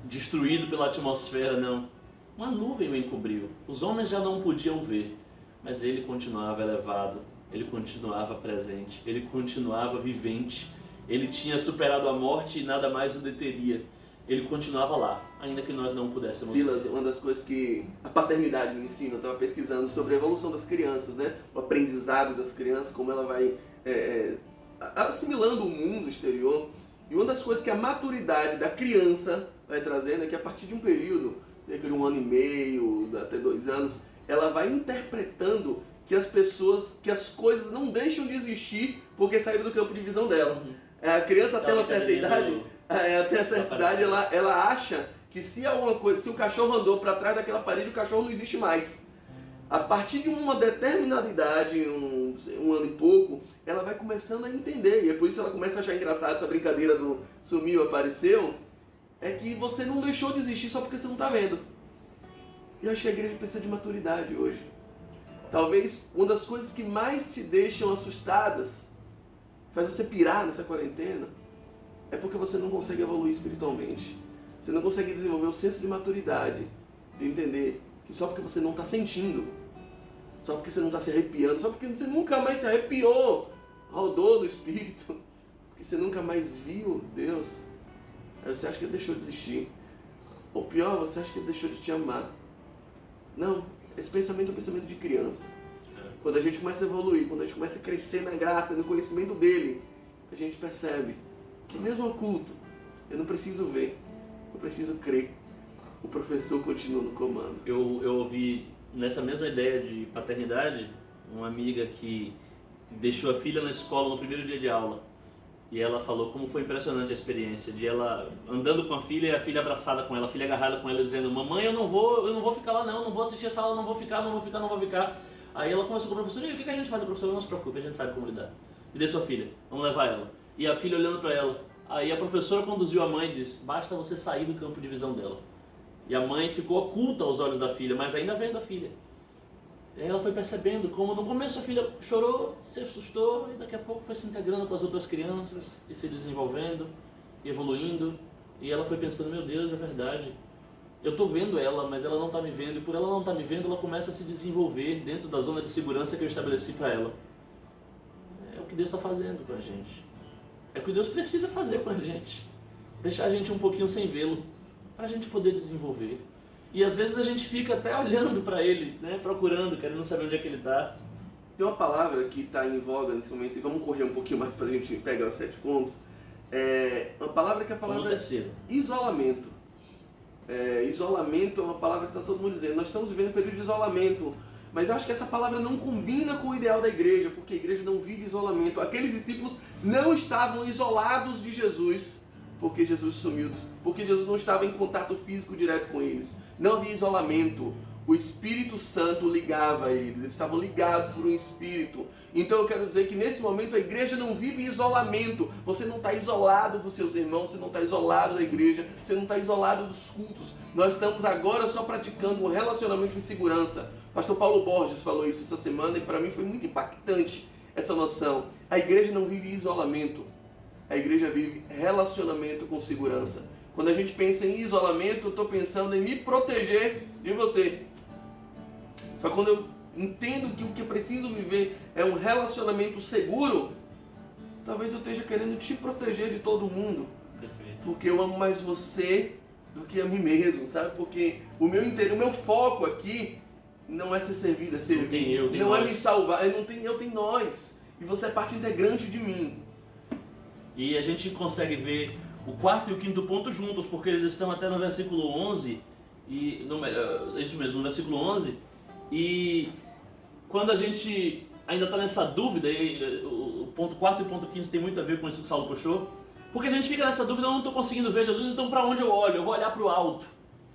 destruído pela atmosfera, não. Uma nuvem o encobriu. Os homens já não podiam ver, mas ele continuava elevado, ele continuava presente, ele continuava vivente. Ele tinha superado a morte e nada mais o deteria. Ele continuava lá, ainda que nós não pudéssemos. Silas, uma das coisas que a paternidade me ensina, eu estava pesquisando sobre a evolução das crianças, né? O aprendizado das crianças, como ela vai assimilando o mundo exterior. E uma das coisas que a maturidade da criança vai trazendo é que a partir de um período, cerca de 1 ano e meio, até 2 anos, ela vai interpretando que as pessoas, que as coisas não deixam de existir porque saíram do campo de visão dela. A criança até uma certa idade, ela acha que se alguma coisa, se o cachorro andou para trás daquela parede, o cachorro não existe mais. A partir de uma determinada idade, um ano e pouco, ela vai começando a entender. E é por isso que ela começa a achar engraçado essa brincadeira do sumiu, apareceu. É que você não deixou de existir só porque você não está vendo. E eu acho que a igreja precisa de maturidade hoje. Talvez uma das coisas que mais te deixam assustadas, faz você pirar nessa quarentena, é porque você não consegue evoluir espiritualmente. Você não consegue desenvolver o senso de maturidade, de entender que só porque você não está sentindo, só porque você não está se arrepiando, só porque você nunca mais se arrepiou, rodou no espírito, porque você nunca mais viu Deus, aí você acha que ele deixou de existir. Ou pior, você acha que ele deixou de te amar. Não, esse pensamento é um pensamento de criança. Quando a gente começa a evoluir, quando a gente começa a crescer na graça, no conhecimento dele, a gente percebe que mesmo oculto, eu não preciso ver, eu preciso crer. O professor continua no comando. Eu ouvi nessa mesma ideia de paternidade, uma amiga que deixou a filha na escola no primeiro dia de aula. E ela falou como foi impressionante a experiência de ela andando com a filha e a filha abraçada com ela, a filha agarrada com ela, dizendo: mamãe, eu não vou ficar lá não vou assistir essa aula, não vou ficar. Aí ela começou com o professor: e o que a gente faz? O professor: não se preocupe, a gente sabe como lidar. E dê sua filha, vamos levar ela. E a filha olhando para ela. Aí a professora conduziu a mãe e disse: basta você sair do campo de visão dela. E a mãe ficou oculta aos olhos da filha, mas ainda vendo a filha. E aí ela foi percebendo como no começo a filha chorou, se assustou, e daqui a pouco foi se integrando com as outras crianças e se desenvolvendo, evoluindo. E ela foi pensando: meu Deus, é verdade. Eu estou vendo ela, mas ela não está me vendo. E por ela não estar me vendo, ela começa a se desenvolver dentro da zona de segurança que eu estabeleci para ela. É o que Deus está fazendo com a gente. É o que Deus precisa fazer com a gente. Deixar a gente um pouquinho sem vê-lo, para a gente poder desenvolver. E às vezes a gente fica até olhando para ele, né? Procurando, querendo saber onde é que ele está. Tem uma palavra que está em voga nesse momento, e vamos correr um pouquinho mais para a gente pegar os 7 pontos. Uma palavra que é a palavra isolamento. Isolamento é uma palavra que está todo mundo dizendo. Nós estamos vivendo um período de isolamento, mas eu acho que essa palavra não combina com o ideal da igreja, porque a igreja não vive isolamento. Aqueles discípulos não estavam isolados de Jesus, porque Jesus sumiu, porque Jesus não estava em contato físico direto com eles. Não havia isolamento. O Espírito Santo ligava eles estavam ligados por um Espírito. Então eu quero dizer que nesse momento a igreja não vive isolamento. Você não está isolado dos seus irmãos, você não está isolado da igreja, você não está isolado dos cultos. Nós estamos agora só praticando um relacionamento em segurança. Pastor Paulo Borges falou isso essa semana e para mim foi muito impactante essa noção. A igreja não vive isolamento. A igreja vive relacionamento com segurança. Quando a gente pensa em isolamento, eu estou pensando em me proteger de você. Só quando eu entendo que o que eu preciso viver é um relacionamento seguro, talvez eu esteja querendo te proteger de todo mundo. Perfeito. Porque eu amo mais você do que a mim mesmo, sabe? Porque o meu foco aqui não é ser servido, é servir. Não é me salvar, eu tenho nós. E você é parte integrante de mim. E a gente consegue ver o quarto e o quinto ponto juntos, porque eles estão até no versículo 11, isso mesmo, no versículo 11, e quando a gente ainda está nessa dúvida, e o ponto quarto e o ponto quinto tem muito a ver com isso que o Saulo puxou, porque a gente fica nessa dúvida: eu não estou conseguindo ver Jesus, então para onde eu olho? Eu vou olhar para o alto,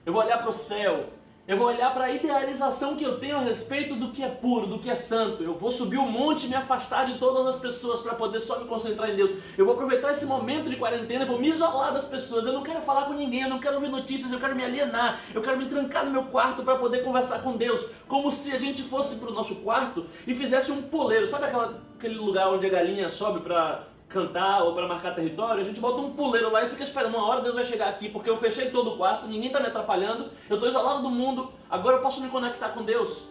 eu vou olhar para o céu, eu vou olhar para a idealização que eu tenho a respeito do que é puro, do que é santo. Eu vou subir o monte e me afastar de todas as pessoas para poder só me concentrar em Deus. Eu vou aproveitar esse momento de quarentena, eu vou me isolar das pessoas. Eu não quero falar com ninguém, eu não quero ouvir notícias, eu quero me alienar. Eu quero me trancar no meu quarto para poder conversar com Deus. Como se a gente fosse para o nosso quarto e fizesse um poleiro. Sabe aquele lugar onde a galinha sobe para cantar ou para marcar território? A gente bota um puleiro lá e fica esperando uma hora Deus vai chegar aqui, porque eu fechei todo o quarto, ninguém está me atrapalhando, eu estou isolado do mundo, agora eu posso me conectar com Deus.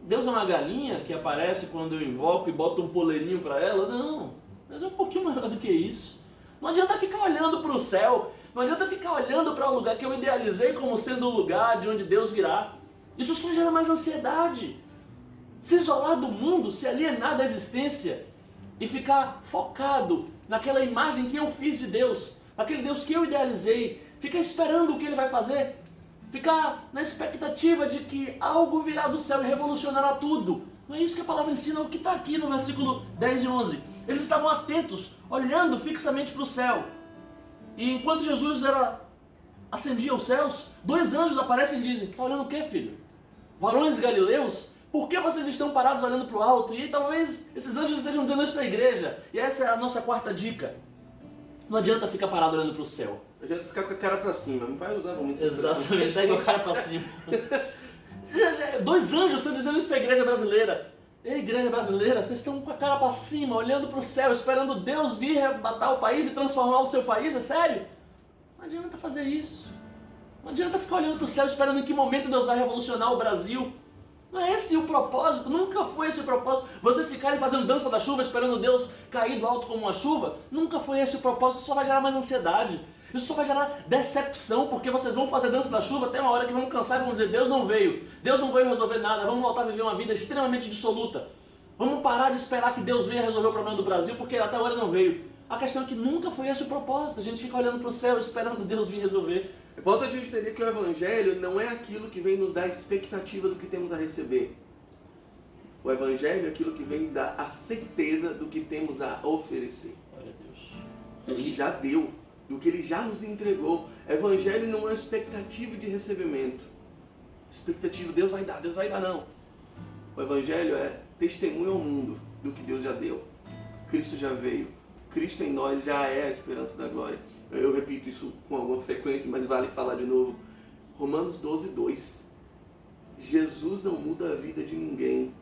Deus é uma galinha que aparece quando eu invoco e boto um poleirinho para ela? Não, Deus é um pouquinho maior do que isso. Não adianta ficar olhando para o céu, não adianta ficar olhando para o lugar que eu idealizei como sendo o lugar de onde Deus virá. Isso só gera mais ansiedade. Se isolar do mundo, se alienar da existência e ficar focado naquela imagem que eu fiz de Deus, naquele Deus que eu idealizei, ficar esperando o que Ele vai fazer, ficar na expectativa de que algo virá do céu e revolucionará tudo. Não é isso que a palavra ensina, o que está aqui no versículo 10 e 11. Eles estavam atentos, olhando fixamente para o céu. E enquanto Jesus ascendia aos céus, 2 anjos aparecem e dizem: está olhando o que, filho? varões galileus, por que vocês estão parados olhando para o alto? E talvez esses anjos estejam dizendo isso para a igreja. E essa é a nossa quarta dica. Não adianta ficar parado olhando para o céu. Não adianta ficar com a cara para cima. Meu pai usava muito essa expressão. Exatamente, pega o cara para cima. Dois anjos estão dizendo isso para a igreja brasileira. Ei, igreja brasileira, vocês estão com a cara para cima, olhando para o céu, esperando Deus vir arrebatar o país e transformar o seu país? É sério? Não adianta fazer isso. Não adianta ficar olhando para o céu esperando em que momento Deus vai revolucionar o Brasil. Não é esse o propósito, nunca foi esse o propósito. Vocês ficarem fazendo dança da chuva esperando Deus cair do alto como uma chuva, nunca foi esse o propósito. Isso só vai gerar mais ansiedade. Isso só vai gerar decepção, porque vocês vão fazer dança da chuva até uma hora que vão cansar e vão dizer: Deus não veio resolver nada, vamos voltar a viver uma vida extremamente dissoluta. Vamos parar de esperar que Deus venha resolver o problema do Brasil, porque até agora não veio. A questão é que nunca foi esse o propósito. A gente fica olhando para o céu esperando Deus vir resolver. É importante a gente entender que o Evangelho não é aquilo que vem nos dar expectativa do que temos a receber. O Evangelho é aquilo que vem dar a certeza do que temos a oferecer. Glória a Deus. Do que já deu, do que Ele já nos entregou. Evangelho não é expectativa de recebimento. Expectativa, Deus vai dar, não. O Evangelho é testemunho ao mundo do que Deus já deu. Cristo já veio. Cristo em nós já é a esperança da glória. Eu repito isso com alguma frequência, mas vale falar de novo. Romanos 12:2. Jesus não muda a vida de ninguém.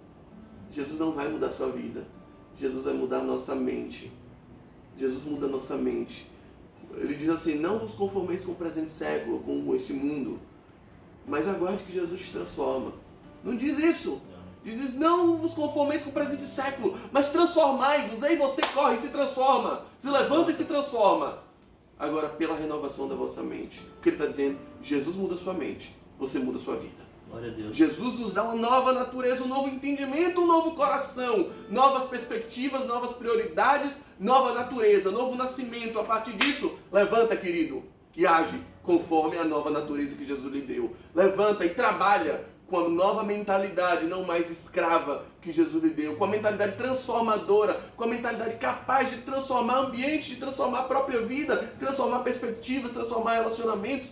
Jesus não vai mudar a sua vida. Jesus vai mudar a nossa mente. Jesus muda a nossa mente. Ele diz assim: não vos conformeis com o presente século, com este mundo, mas aguarde que Jesus te transforma. Não diz isso. Diz: não vos conformeis com o presente século, mas transformai-vos. Aí você corre e se transforma. Se levanta e se transforma. Agora, pela renovação da vossa mente. O que ele está dizendo? Jesus muda a sua mente, você muda a sua vida. Glória a Deus. Jesus nos dá uma nova natureza, um novo entendimento, um novo coração, novas perspectivas, novas prioridades, nova natureza, novo nascimento. A partir disso, levanta, querido, e age conforme a nova natureza que Jesus lhe deu. Levanta e trabalha com a nova mentalidade, não mais escrava que Jesus lhe deu, com a mentalidade transformadora, com a mentalidade capaz de transformar ambiente, de transformar a própria vida, transformar perspectivas, transformar relacionamentos.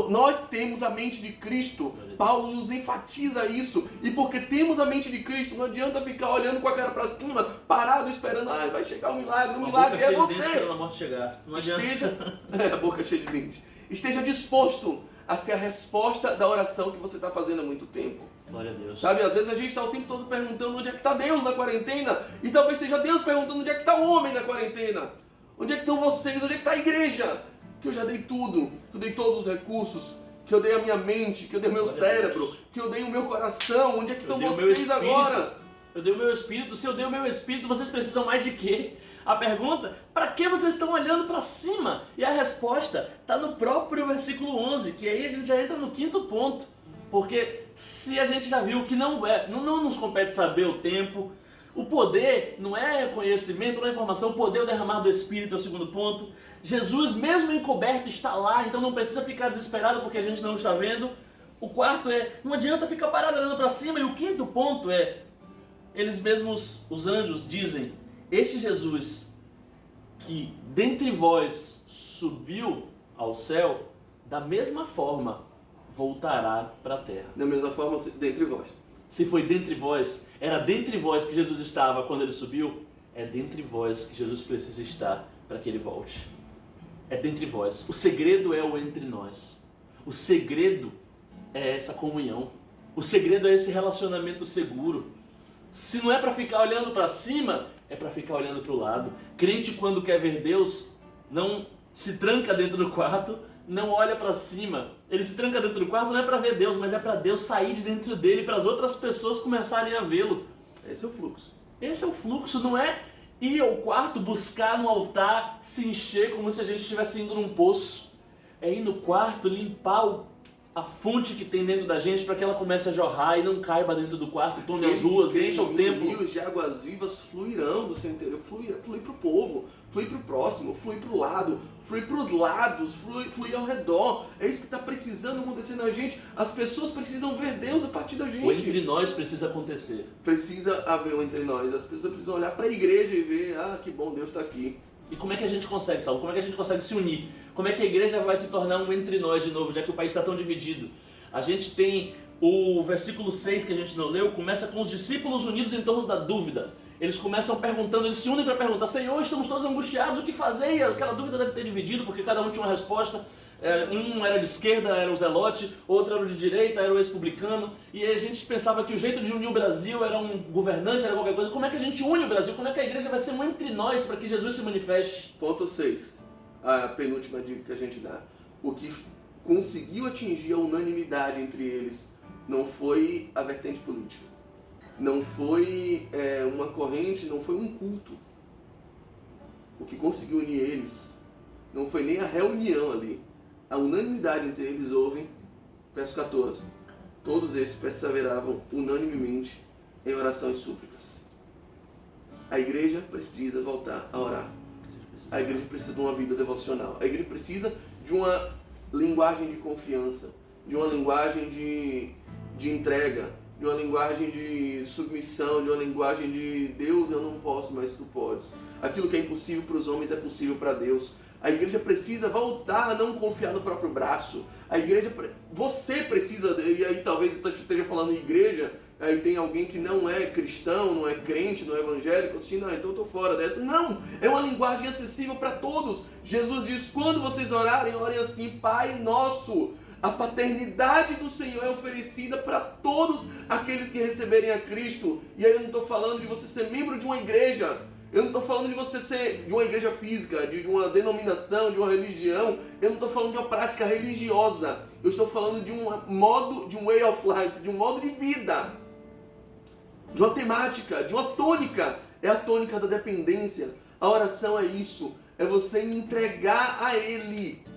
Nós temos a mente de Cristo. Paulo nos enfatiza isso. E porque temos a mente de Cristo, não adianta ficar olhando com a cara para cima, parado, esperando: vai chegar um milagre é você. Morte chegar. Não adianta. A boca cheia de dentes. Esteja disposto a ser a resposta da oração que você está fazendo há muito tempo. Glória a Deus. Sabe, às vezes a gente está o tempo todo perguntando onde é que está Deus na quarentena, e talvez seja Deus perguntando onde é que está o homem na quarentena. Onde é que estão vocês? Onde é que está a igreja? Que eu já dei tudo, que eu dei todos os recursos, que eu dei a minha mente, que eu dei o meu cérebro, que eu dei o meu coração. Onde é que estão vocês agora? Eu dei o meu espírito. Se eu dei o meu espírito, vocês precisam mais de quê? A pergunta: para que vocês estão olhando para cima? E a resposta está no próprio versículo 11, que aí a gente já entra no quinto ponto. Porque se a gente já viu que não nos compete saber o tempo, o poder não é conhecimento, não é informação, o poder é o derramar do Espírito, é o segundo ponto. Jesus, mesmo encoberto, está lá, então não precisa ficar desesperado porque a gente não está vendo. O quarto é: não adianta ficar parado olhando para cima. E o quinto ponto é: eles mesmos, os anjos, dizem: este Jesus que dentre vós subiu ao céu, da mesma forma voltará para a terra. Da mesma forma, dentre vós. Se foi dentre vós, era dentre vós que Jesus estava quando ele subiu, é dentre vós que Jesus precisa estar para que ele volte. É dentre vós. O segredo é o entre nós. O segredo é essa comunhão. O segredo é esse relacionamento seguro. Se não é para ficar olhando para cima, é para ficar olhando para o lado. Crente, quando quer ver Deus, não se tranca dentro do quarto, não olha para cima. Ele se tranca dentro do quarto não é para ver Deus, mas é para Deus sair de dentro dele, para as outras pessoas começarem a vê-lo. Esse é o fluxo. Esse é o fluxo, não é ir ao quarto, buscar no altar, se encher como se a gente estivesse indo num poço. É ir no quarto, limpar a fonte que tem dentro da gente para que ela comece a jorrar e não caiba dentro do quarto, tome as ruas, encha o templo. Rios de águas vivas fluirão do seu interior, flui para o povo, flui para o próximo, flui para o lado, flui para os lados, flui ao redor. É isso que está precisando acontecer na gente. As pessoas precisam ver Deus a partir da gente. O entre nós precisa acontecer. Precisa haver o entre nós. As pessoas precisam olhar para a igreja e ver: que bom, Deus está aqui. E como é que a gente consegue, Saulo? Como é que a gente consegue se unir? Como é que a igreja vai se tornar um entre nós de novo, já que o país está tão dividido? A gente tem O versículo 6 que a gente não leu começa com os discípulos unidos em torno da dúvida. Eles começam perguntando, eles se unem para perguntar: Senhor, estamos todos angustiados, o que fazer? E aquela dúvida deve ter dividido, porque cada um tinha uma resposta. Um era de esquerda, era o Zelote, outro era o de direita, era o ex-publicano. E a gente pensava que o jeito de unir o Brasil era um governante, era qualquer coisa. Como é que a gente une o Brasil? Como é que a igreja vai ser um entre nós para que Jesus se manifeste? Ponto 6, a penúltima dica que a gente dá. O que conseguiu atingir a unanimidade entre eles não foi a vertente política, não foi uma corrente, não foi um culto. O que conseguiu unir eles não foi nem a reunião ali. A unanimidade entre eles houve, verso 14. Todos esses perseveravam unanimemente em oração e súplicas. A igreja precisa voltar a orar. A igreja precisa de uma vida devocional. A igreja precisa de uma linguagem de confiança, de uma linguagem de entrega, de uma linguagem de submissão, de uma linguagem de Deus, eu não posso, mas tu podes. Aquilo que é impossível para os homens é possível para Deus. A igreja precisa voltar a não confiar no próprio braço. A igreja, você precisa, e aí talvez eu esteja falando em igreja, aí tem alguém que não é cristão, não é crente, não é evangélico, assistindo, então eu estou fora dessa. Não, é uma linguagem acessível para todos. Jesus diz, quando vocês orarem, orem assim: Pai nosso. A paternidade do Senhor é oferecida para todos aqueles que receberem a Cristo. E aí eu não estou falando de você ser membro de uma igreja. Eu não estou falando de você ser de uma igreja física, de uma denominação, de uma religião. Eu não estou falando de uma prática religiosa. Eu estou falando de um modo, de um way of life, de um modo de vida. De uma temática, de uma tônica. É a tônica da dependência. A oração é isso. É você entregar a Ele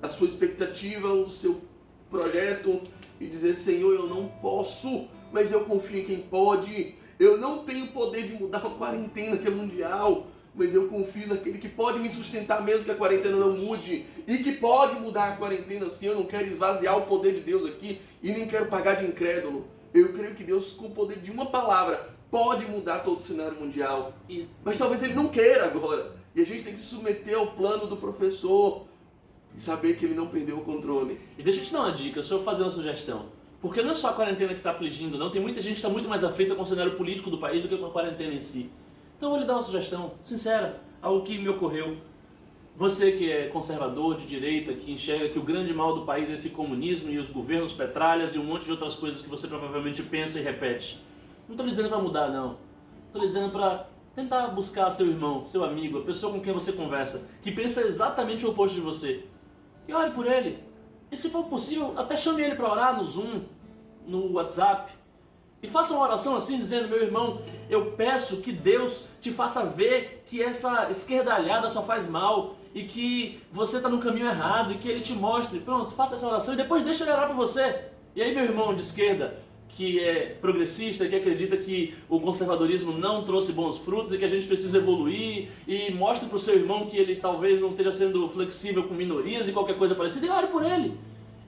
a sua expectativa, o seu projeto e dizer: Senhor, eu não posso, mas eu confio em quem pode. Eu não tenho poder de mudar uma quarentena que é mundial, mas eu confio naquele que pode me sustentar mesmo que a quarentena não mude e que pode mudar a quarentena sim. Eu não quero esvaziar o poder de Deus aqui e nem quero pagar de incrédulo. Eu creio que Deus, com o poder de uma palavra, pode mudar todo o cenário mundial. Mas talvez Ele não queira agora. E a gente tem que se submeter ao plano do professor e saber que ele não perdeu o controle. E deixa eu te dar uma dica, se eu fazer uma sugestão. Porque não é só a quarentena que está afligindo, não. Tem muita gente que está muito mais aflita com o cenário político do país do que com a quarentena em si. Então eu vou lhe dar uma sugestão, sincera, algo que me ocorreu. Você que é conservador, de direita, que enxerga que o grande mal do país é esse comunismo e os governos petralhas e um monte de outras coisas que você provavelmente pensa e repete. Não estou lhe dizendo para mudar, não. Estou lhe dizendo para tentar buscar seu irmão, seu amigo, a pessoa com quem você conversa, que pensa exatamente o oposto de você. E ore por ele. E se for possível, até chame ele para orar no Zoom, no WhatsApp. E faça uma oração assim, dizendo: meu irmão, eu peço que Deus te faça ver que essa esquerdalhada só faz mal e que você está no caminho errado e que Ele te mostre. Pronto, faça essa oração e depois deixa Ele orar por você. E aí, meu irmão de esquerda, que é progressista, que acredita que o conservadorismo não trouxe bons frutos e que a gente precisa evoluir, e mostre para o seu irmão que ele talvez não esteja sendo flexível com minorias e qualquer coisa parecida, e ore por ele.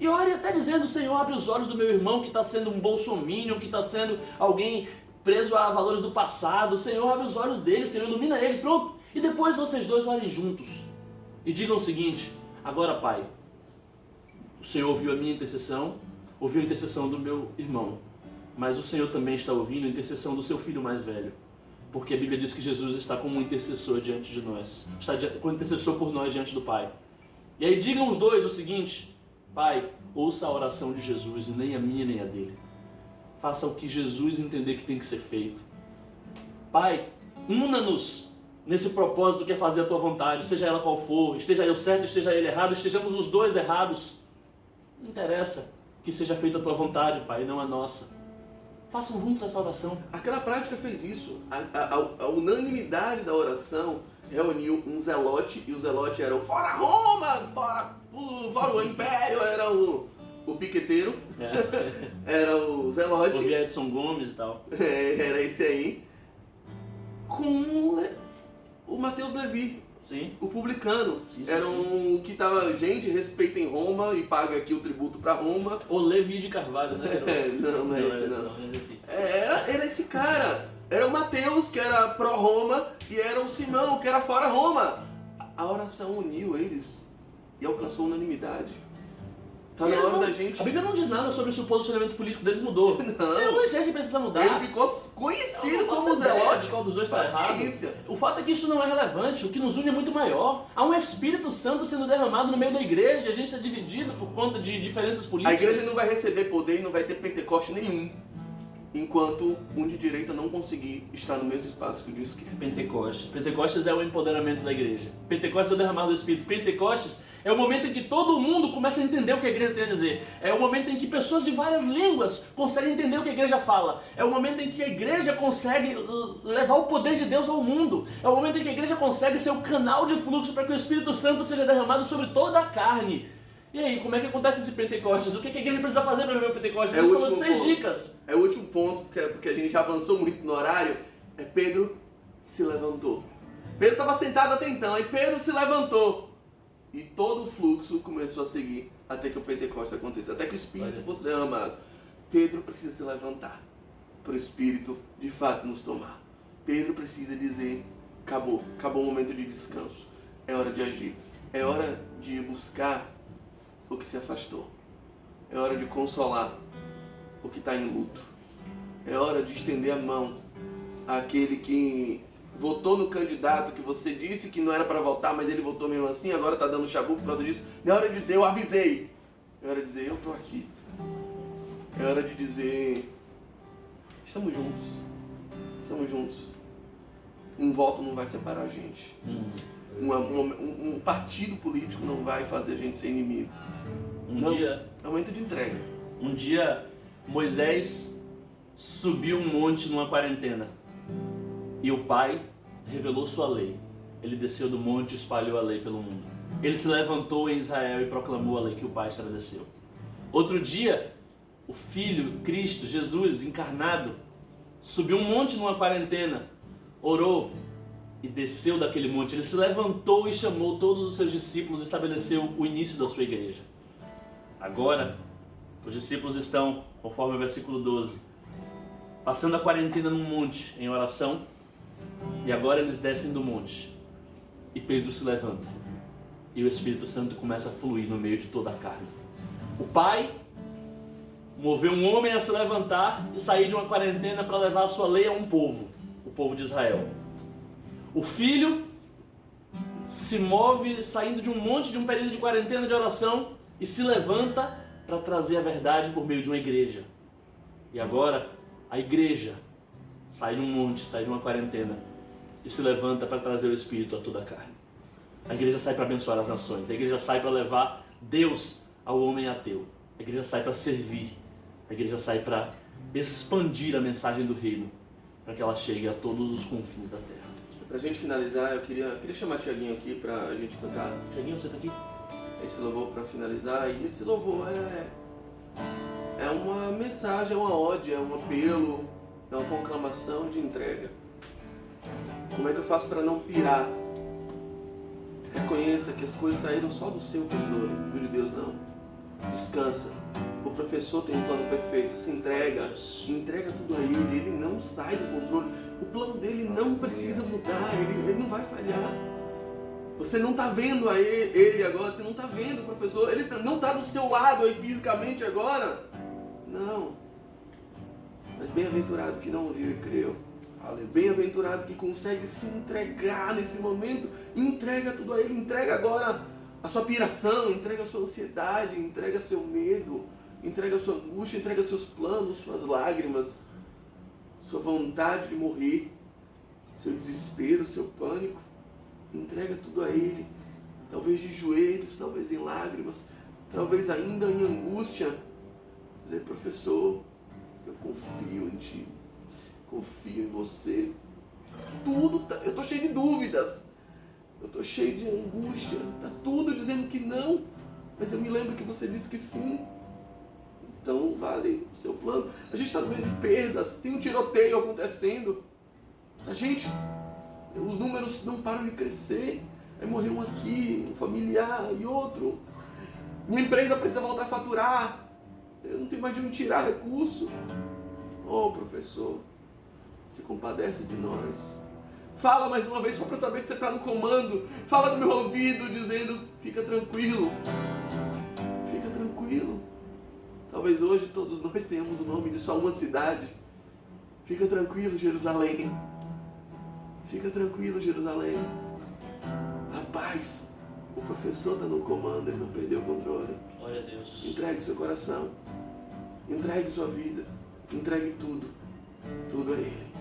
E ore até dizendo: Senhor, abre os olhos do meu irmão que está sendo um bolsominion, que está sendo alguém preso a valores do passado. Senhor, abre os olhos dele, Senhor, ilumina ele, pronto. E depois vocês dois orem juntos e digam o seguinte: agora, Pai, o Senhor ouviu a minha intercessão, ouviu a intercessão do meu irmão, mas o Senhor também está ouvindo a intercessão do seu filho mais velho, porque a Bíblia diz que Jesus está como um intercessor diante de nós, está como intercessor por nós diante do Pai. E aí digam os dois o seguinte: Pai, ouça a oração de Jesus e nem a minha nem a dele. Faça o que Jesus entender que tem que ser feito. Pai, una-nos nesse propósito que é fazer a tua vontade, seja ela qual for, esteja eu certo, esteja ele errado, estejamos os dois errados. Não interessa, que seja feita a tua vontade, Pai, e não a nossa. Façam juntos essa oração. Aquela prática fez isso. A unanimidade da oração reuniu um zelote, e o zelote era o fora Roma, fora o Império, era o piqueteiro, era o zelote. Ouvia Edson Gomes e tal. Era esse aí. Com o Mateus Levi. Sim. O publicano. Sim, era um que tava: gente, respeitem Roma e paga aqui o tributo para Roma. O Levi de Carvalho, né? Não é esse não. Mas enfim. Era esse cara. Era o Mateus, que era pró-Roma, e era o Simão, que era fora Roma. A oração uniu eles e alcançou unanimidade. Tá na hora da gente... A Bíblia não diz nada sobre se o posicionamento político deles mudou. Não. Não existe, precisa mudar. Ele ficou conhecido como Zelote. Qual dos dois está errado? O fato é que isso não é relevante. O que nos une é muito maior. Há um Espírito Santo sendo derramado no meio da igreja. A gente é dividido por conta de diferenças A políticas. igreja não vai receber poder e não vai ter Pentecoste nenhum, enquanto um de direita não conseguir estar no mesmo espaço que o de esquerda. Pentecostes é o empoderamento da igreja. Pentecostes é o derramado do Espírito. Pentecostes é o momento em que todo mundo começa a entender o que a igreja tem a dizer. É o momento em que pessoas de várias línguas conseguem entender o que a igreja fala. É o momento em que a igreja consegue levar o poder de Deus ao mundo. É o momento em que a igreja consegue ser o canal de fluxo para que o Espírito Santo seja derramado sobre toda a carne. E aí, como é que acontece esse Pentecostes? O que a igreja precisa fazer para viver o Pentecostes? A gente falou de 6 dicas. É o último ponto, porque a gente já avançou muito no horário. É Pedro se levantou. Pedro estava sentado até então, aí Pedro se levantou. E todo o fluxo começou a seguir até que o Pentecostes acontecesse, até que o Espírito fosse derramado. Pedro precisa se levantar para o Espírito de fato nos tomar. Pedro precisa dizer, acabou o momento de descanso. É hora de agir. É hora de buscar o que se afastou. É hora de consolar o que está em luto. É hora de estender a mão àquele que votou no candidato que você disse que não era para votar, mas ele votou mesmo assim, agora está dando chabu por causa disso. É hora de dizer, eu avisei. É hora de dizer, eu estou aqui. É hora de dizer, estamos juntos. Estamos juntos. Um voto não vai separar a gente. Um partido político não vai fazer a gente ser inimigo. É um momento de entrega. Um dia, Moisés subiu um monte numa quarentena. E o Pai revelou sua lei. Ele desceu do monte e espalhou a lei pelo mundo. Ele se levantou em Israel e proclamou a lei que o Pai estabeleceu. Outro dia, o Filho, Cristo, Jesus, encarnado, subiu um monte numa quarentena, orou e desceu daquele monte. Ele se levantou e chamou todos os seus discípulos e estabeleceu o início da sua igreja. Agora, os discípulos estão, conforme o versículo 12, passando a quarentena num monte em oração. E agora eles descem do monte e Pedro se levanta e o Espírito Santo começa a fluir no meio de toda a carne. O Pai moveu um homem a se levantar e sair de uma quarentena para levar a sua lei a um povo, o povo de Israel. O Filho se move saindo de um monte, de um período de quarentena de oração e se levanta para trazer a verdade por meio de uma igreja. E agora a igreja sai de um monte, sai de uma quarentena e se levanta para trazer o Espírito a toda a carne. A igreja sai para abençoar as nações. A igreja sai para levar Deus ao homem ateu. A igreja sai para servir. A igreja sai para expandir a mensagem do reino, para que ela chegue a todos os confins da terra. Pra gente finalizar, eu queria chamar o Tiaguinho aqui pra gente cantar. Tiaguinho, você tá aqui? Esse louvor pra finalizar. E esse louvor é uma mensagem, é uma ode, é um apelo, é uma conclamação de entrega. Como é que eu faço para não pirar? Reconheça que as coisas saíram só do seu controle, do de Deus não. Descansa. O professor tem um plano perfeito, se entrega tudo a ele, ele não sai do controle. O plano dele não precisa mudar, ele não vai falhar. Você não está vendo ele agora, você não está vendo o professor, ele não está do seu lado aí fisicamente agora. Não. Mas bem-aventurado que não ouviu e creu. Bem-aventurado que consegue se entregar nesse momento. Entrega tudo a ele, entrega agora a sua piração, entrega a sua ansiedade, entrega seu medo, entrega a sua angústia, entrega seus planos, suas lágrimas, sua vontade de morrer, seu desespero, seu pânico. Entrega tudo a ele, talvez de joelhos, talvez em lágrimas, talvez ainda em angústia. Dizer, professor, eu confio em ti, confio em você. Eu estou cheio de dúvidas, eu estou cheio de angústia, está tudo dizendo que não, mas eu me lembro que você disse que sim. Então vale o seu plano. A gente está no meio de perdas, tem um tiroteio acontecendo. Os números não param de crescer. Aí morreu um aqui, um familiar e outro. Minha empresa precisa voltar a faturar. Eu não tenho mais de onde tirar recurso. Oh, professor, se compadece de nós. Fala mais uma vez só para saber que você está no comando. Fala no meu ouvido dizendo, fica tranquilo. Fica tranquilo. Talvez hoje todos nós tenhamos o nome de só uma cidade. Fica tranquilo, Jerusalém. Fica tranquilo, Jerusalém. A paz. O professor está no comando, ele não perdeu o controle. Glória a Deus. Entregue seu coração. Entregue sua vida. Entregue tudo. Tudo a Ele.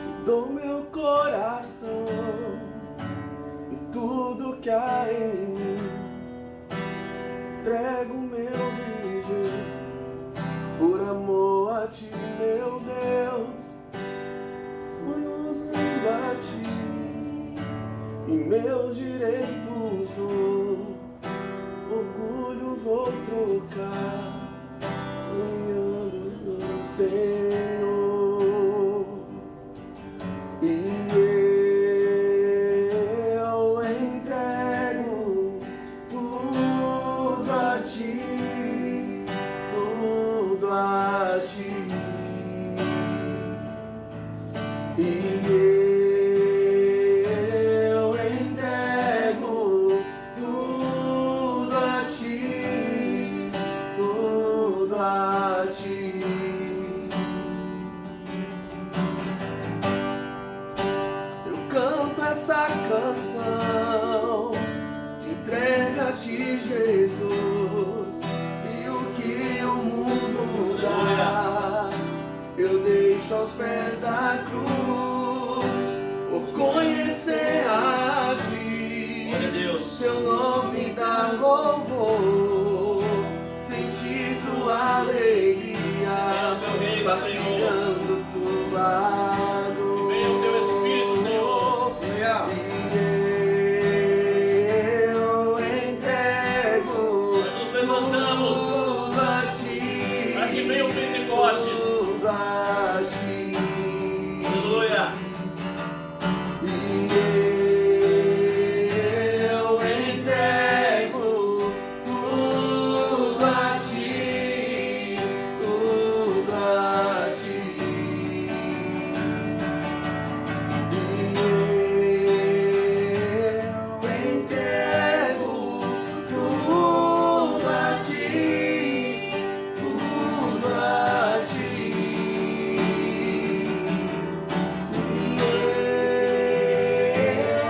Te dou meu coração e tudo que há em mim. Entrego meu viver por amor a Ti, meu Deus. Sonhos em Ti e meus direitos dou. Orgulho vou trocar, ganhando no Senhor. E eu entrego tudo a Ti, tudo a Ti. E eu entrego tudo a Ti, tudo a Ti. Eu canto essa canção de entrega a Ti, Jesus, e o que o mundo dá eu deixo aos pés da cruz, por conhecer a Ti. Glória a Deus. Teu nome dá louvor, sentir Tua alegria, Venha o Teu reino, partilhando Tua dor. Que venha o Teu Espírito, Senhor. E eu entrego Nós nos levantamos tudo a Ti, para que venha o Pentecostes. tudo a Ti. Aleluia. Eu entrego tudo a Ti, tudo a Ti. Eu entrego tudo a Ti, tudo a Ti.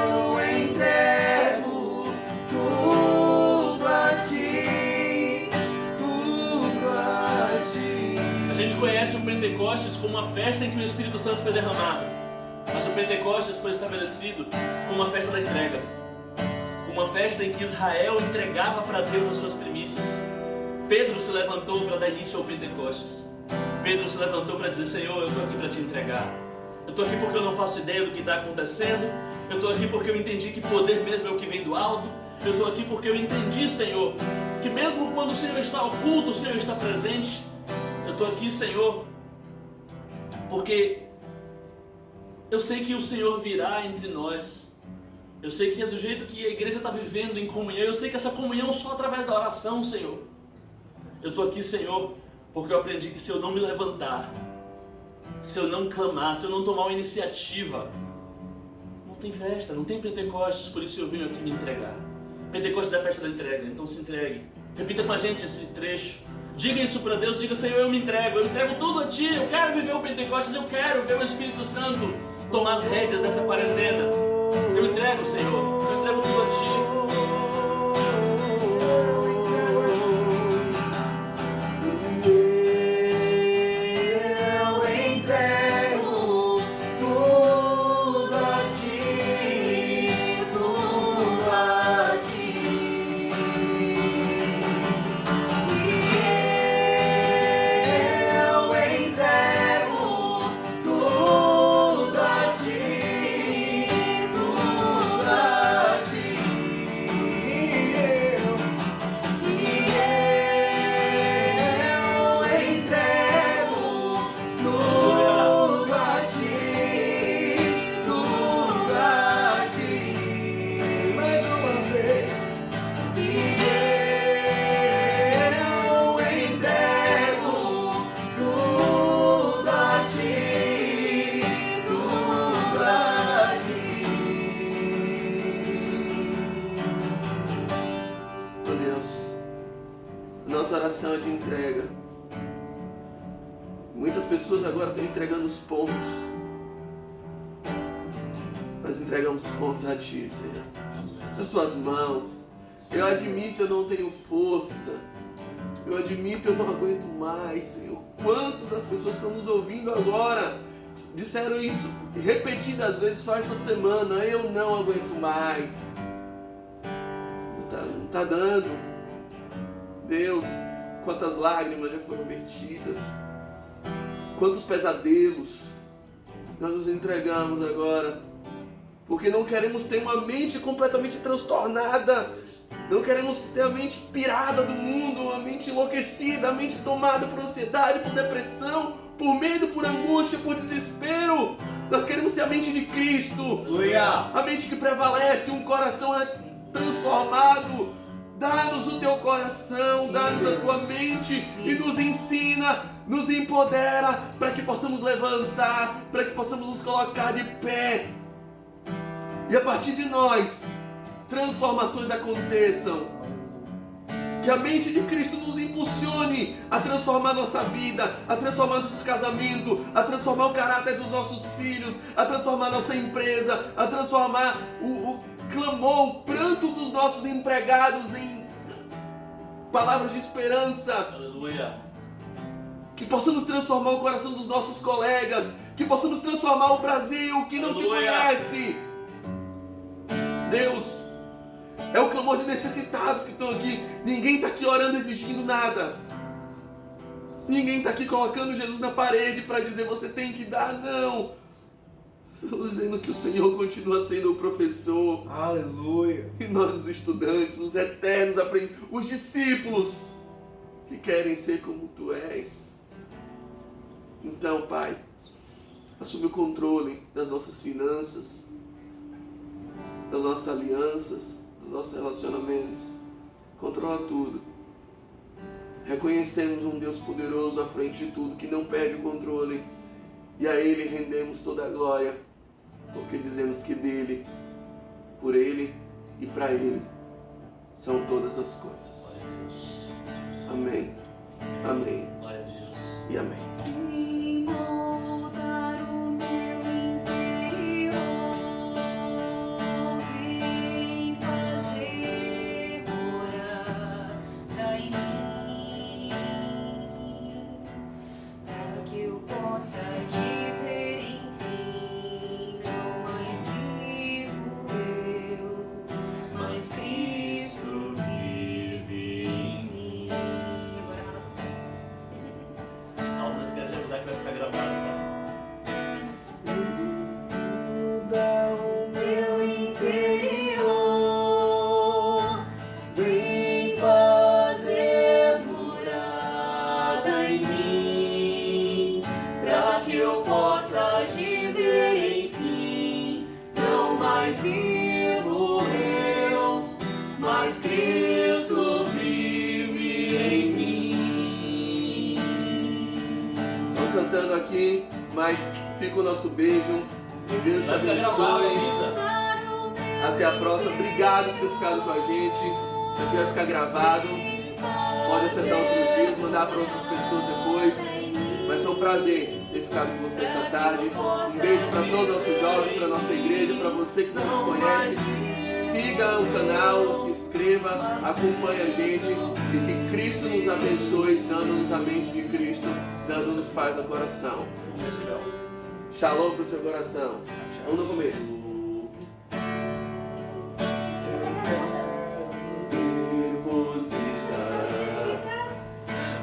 Eu entrego tudo a Ti, tudo a Ti. A gente conhece o Pentecostes como uma festa em que o Espírito Santo foi derramado. Mas o Pentecostes foi estabelecido como uma festa da entrega. Como uma festa em que Israel entregava para Deus as suas primícias. Pedro se levantou para dar início ao Pentecostes. Pedro se levantou para dizer: Senhor, eu estou aqui para Te entregar. Eu estou aqui porque eu não faço ideia do que está acontecendo. Eu estou aqui porque eu entendi que poder mesmo é o que vem do alto. Eu estou aqui porque eu entendi, Senhor, que mesmo quando o Senhor está oculto, o Senhor está presente. Eu estou aqui, Senhor, porque eu sei que o Senhor virá entre nós. Eu sei que é do jeito que a igreja está vivendo em comunhão. Eu sei que essa comunhão só através da oração, Senhor. Eu estou aqui, Senhor, porque eu aprendi que se eu não me levantar, se eu não clamar, se eu não tomar uma iniciativa, não tem festa, não tem Pentecostes. Por isso eu venho aqui me entregar. Pentecostes é a festa da entrega, então se entregue. Repita com a gente esse trecho. Diga isso para Deus, diga: Senhor, eu me entrego tudo a Ti. Eu quero viver o Pentecostes, eu quero ver o Espírito Santo tomar as rédeas dessa quarentena. Eu entrego, Senhor, eu entrego tudo a Ti. Tudo a Ti, tudo a nossa oração é de entrega. Muitas pessoas agora estão entregando os pontos. Nós entregamos os pontos a Ti, Senhor. Nas Tuas mãos. Eu admito, eu não tenho força. Eu admito, eu não aguento mais, Senhor. Quantas das pessoas que estão nos ouvindo agora disseram isso repetidas vezes só essa semana? Eu não aguento mais. Não tá dando. Deus, quantas lágrimas já foram vertidas. Quantos pesadelos nós nos entregamos agora. Porque não queremos ter uma mente completamente transtornada. Não queremos ter a mente pirada do mundo, a mente enlouquecida, a mente tomada por ansiedade, por depressão, por medo, por angústia, por desespero. Nós queremos ter a mente de Cristo. A mente que prevalece, um coração transformado. Dá-nos o teu coração, dá-nos a tua mente e nos ensina, nos empodera para que possamos levantar, para que possamos nos colocar de pé. E a partir de nós, transformações aconteçam. Que a mente de Cristo nos impulsione a transformar nossa vida, a transformar nosso casamento, a transformar o caráter dos nossos filhos, a transformar nossa empresa, a transformar o clamor, o pranto dos nossos empregados em palavras de esperança. Aleluia. Que possamos transformar o coração dos nossos colegas, que possamos transformar o Brasil que não te conhece. Deus, é o clamor de necessitados que estão aqui. Ninguém está aqui orando exigindo nada. Ninguém está aqui colocando Jesus na parede para dizer você tem que dar, não. Estamos dizendo que o Senhor continua sendo o professor. Aleluia. E nós os estudantes, os eternos aprendizes, os discípulos que querem ser como Tu és. Então, Pai, assume o controle das nossas finanças, das nossas alianças, dos nossos relacionamentos. Controla tudo. Reconhecemos um Deus poderoso à frente de tudo, que não perde o controle. E a Ele rendemos toda a glória, porque dizemos que dEle, por Ele e para Ele são todas as coisas. Amém. Amém. E amém. Cantando aqui, mas fica o nosso beijo. Deus te abençoe. Até a próxima. Obrigado por ter ficado com a gente. Isso aqui vai ficar gravado. Pode acessar outros dias, mandar para outras pessoas depois. Mas foi um prazer ter ficado com você essa tarde. Um beijo para todos os nossos jovens, para a nossa igreja, para você que não nos conhece. Siga o canal, se inscreva, acompanhe a gente e que Cristo nos abençoe, dando-nos a mente de Cristo, dando-nos paz no coração. Shalom para o seu coração. Vamos no começo.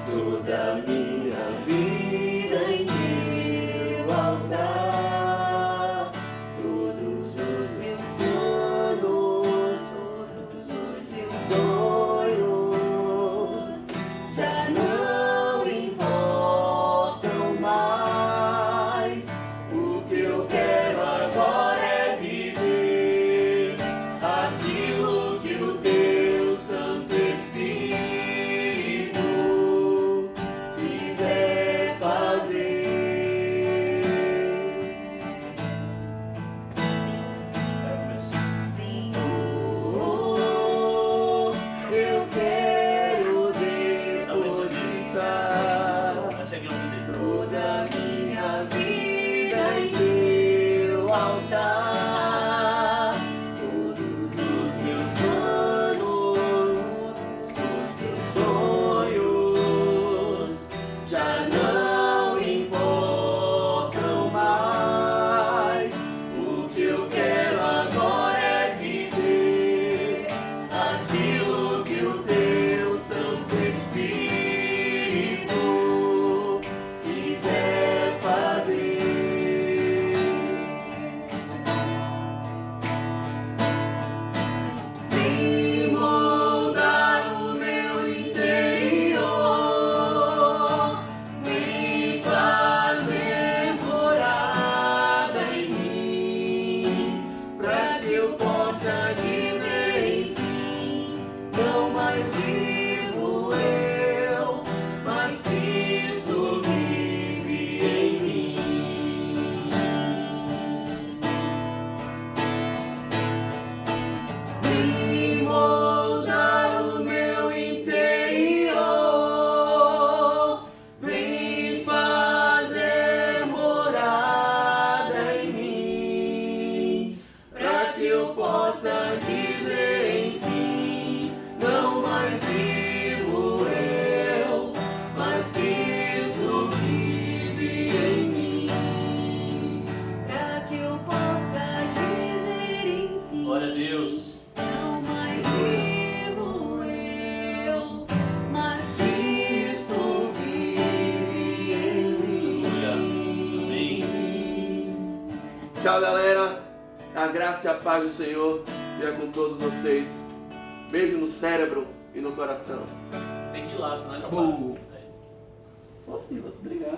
Toda minha vida em teu altar, todos os meus sonhos já não importam mais. O que eu quero agora é eu possa dizer enfim, não mais vivo eu, mas Cristo vive em mim. Pra que eu possa dizer enfim. Glória a Deus. Não mais vivo eu, mas Cristo vive em mim. Aleluia. Amém. Tchau, galera. A graça e a paz do Senhor seja com todos vocês. Beijo no cérebro e no coração. Tem que ir lá, senão não Acabou. vai. Ô, Silas, obrigado.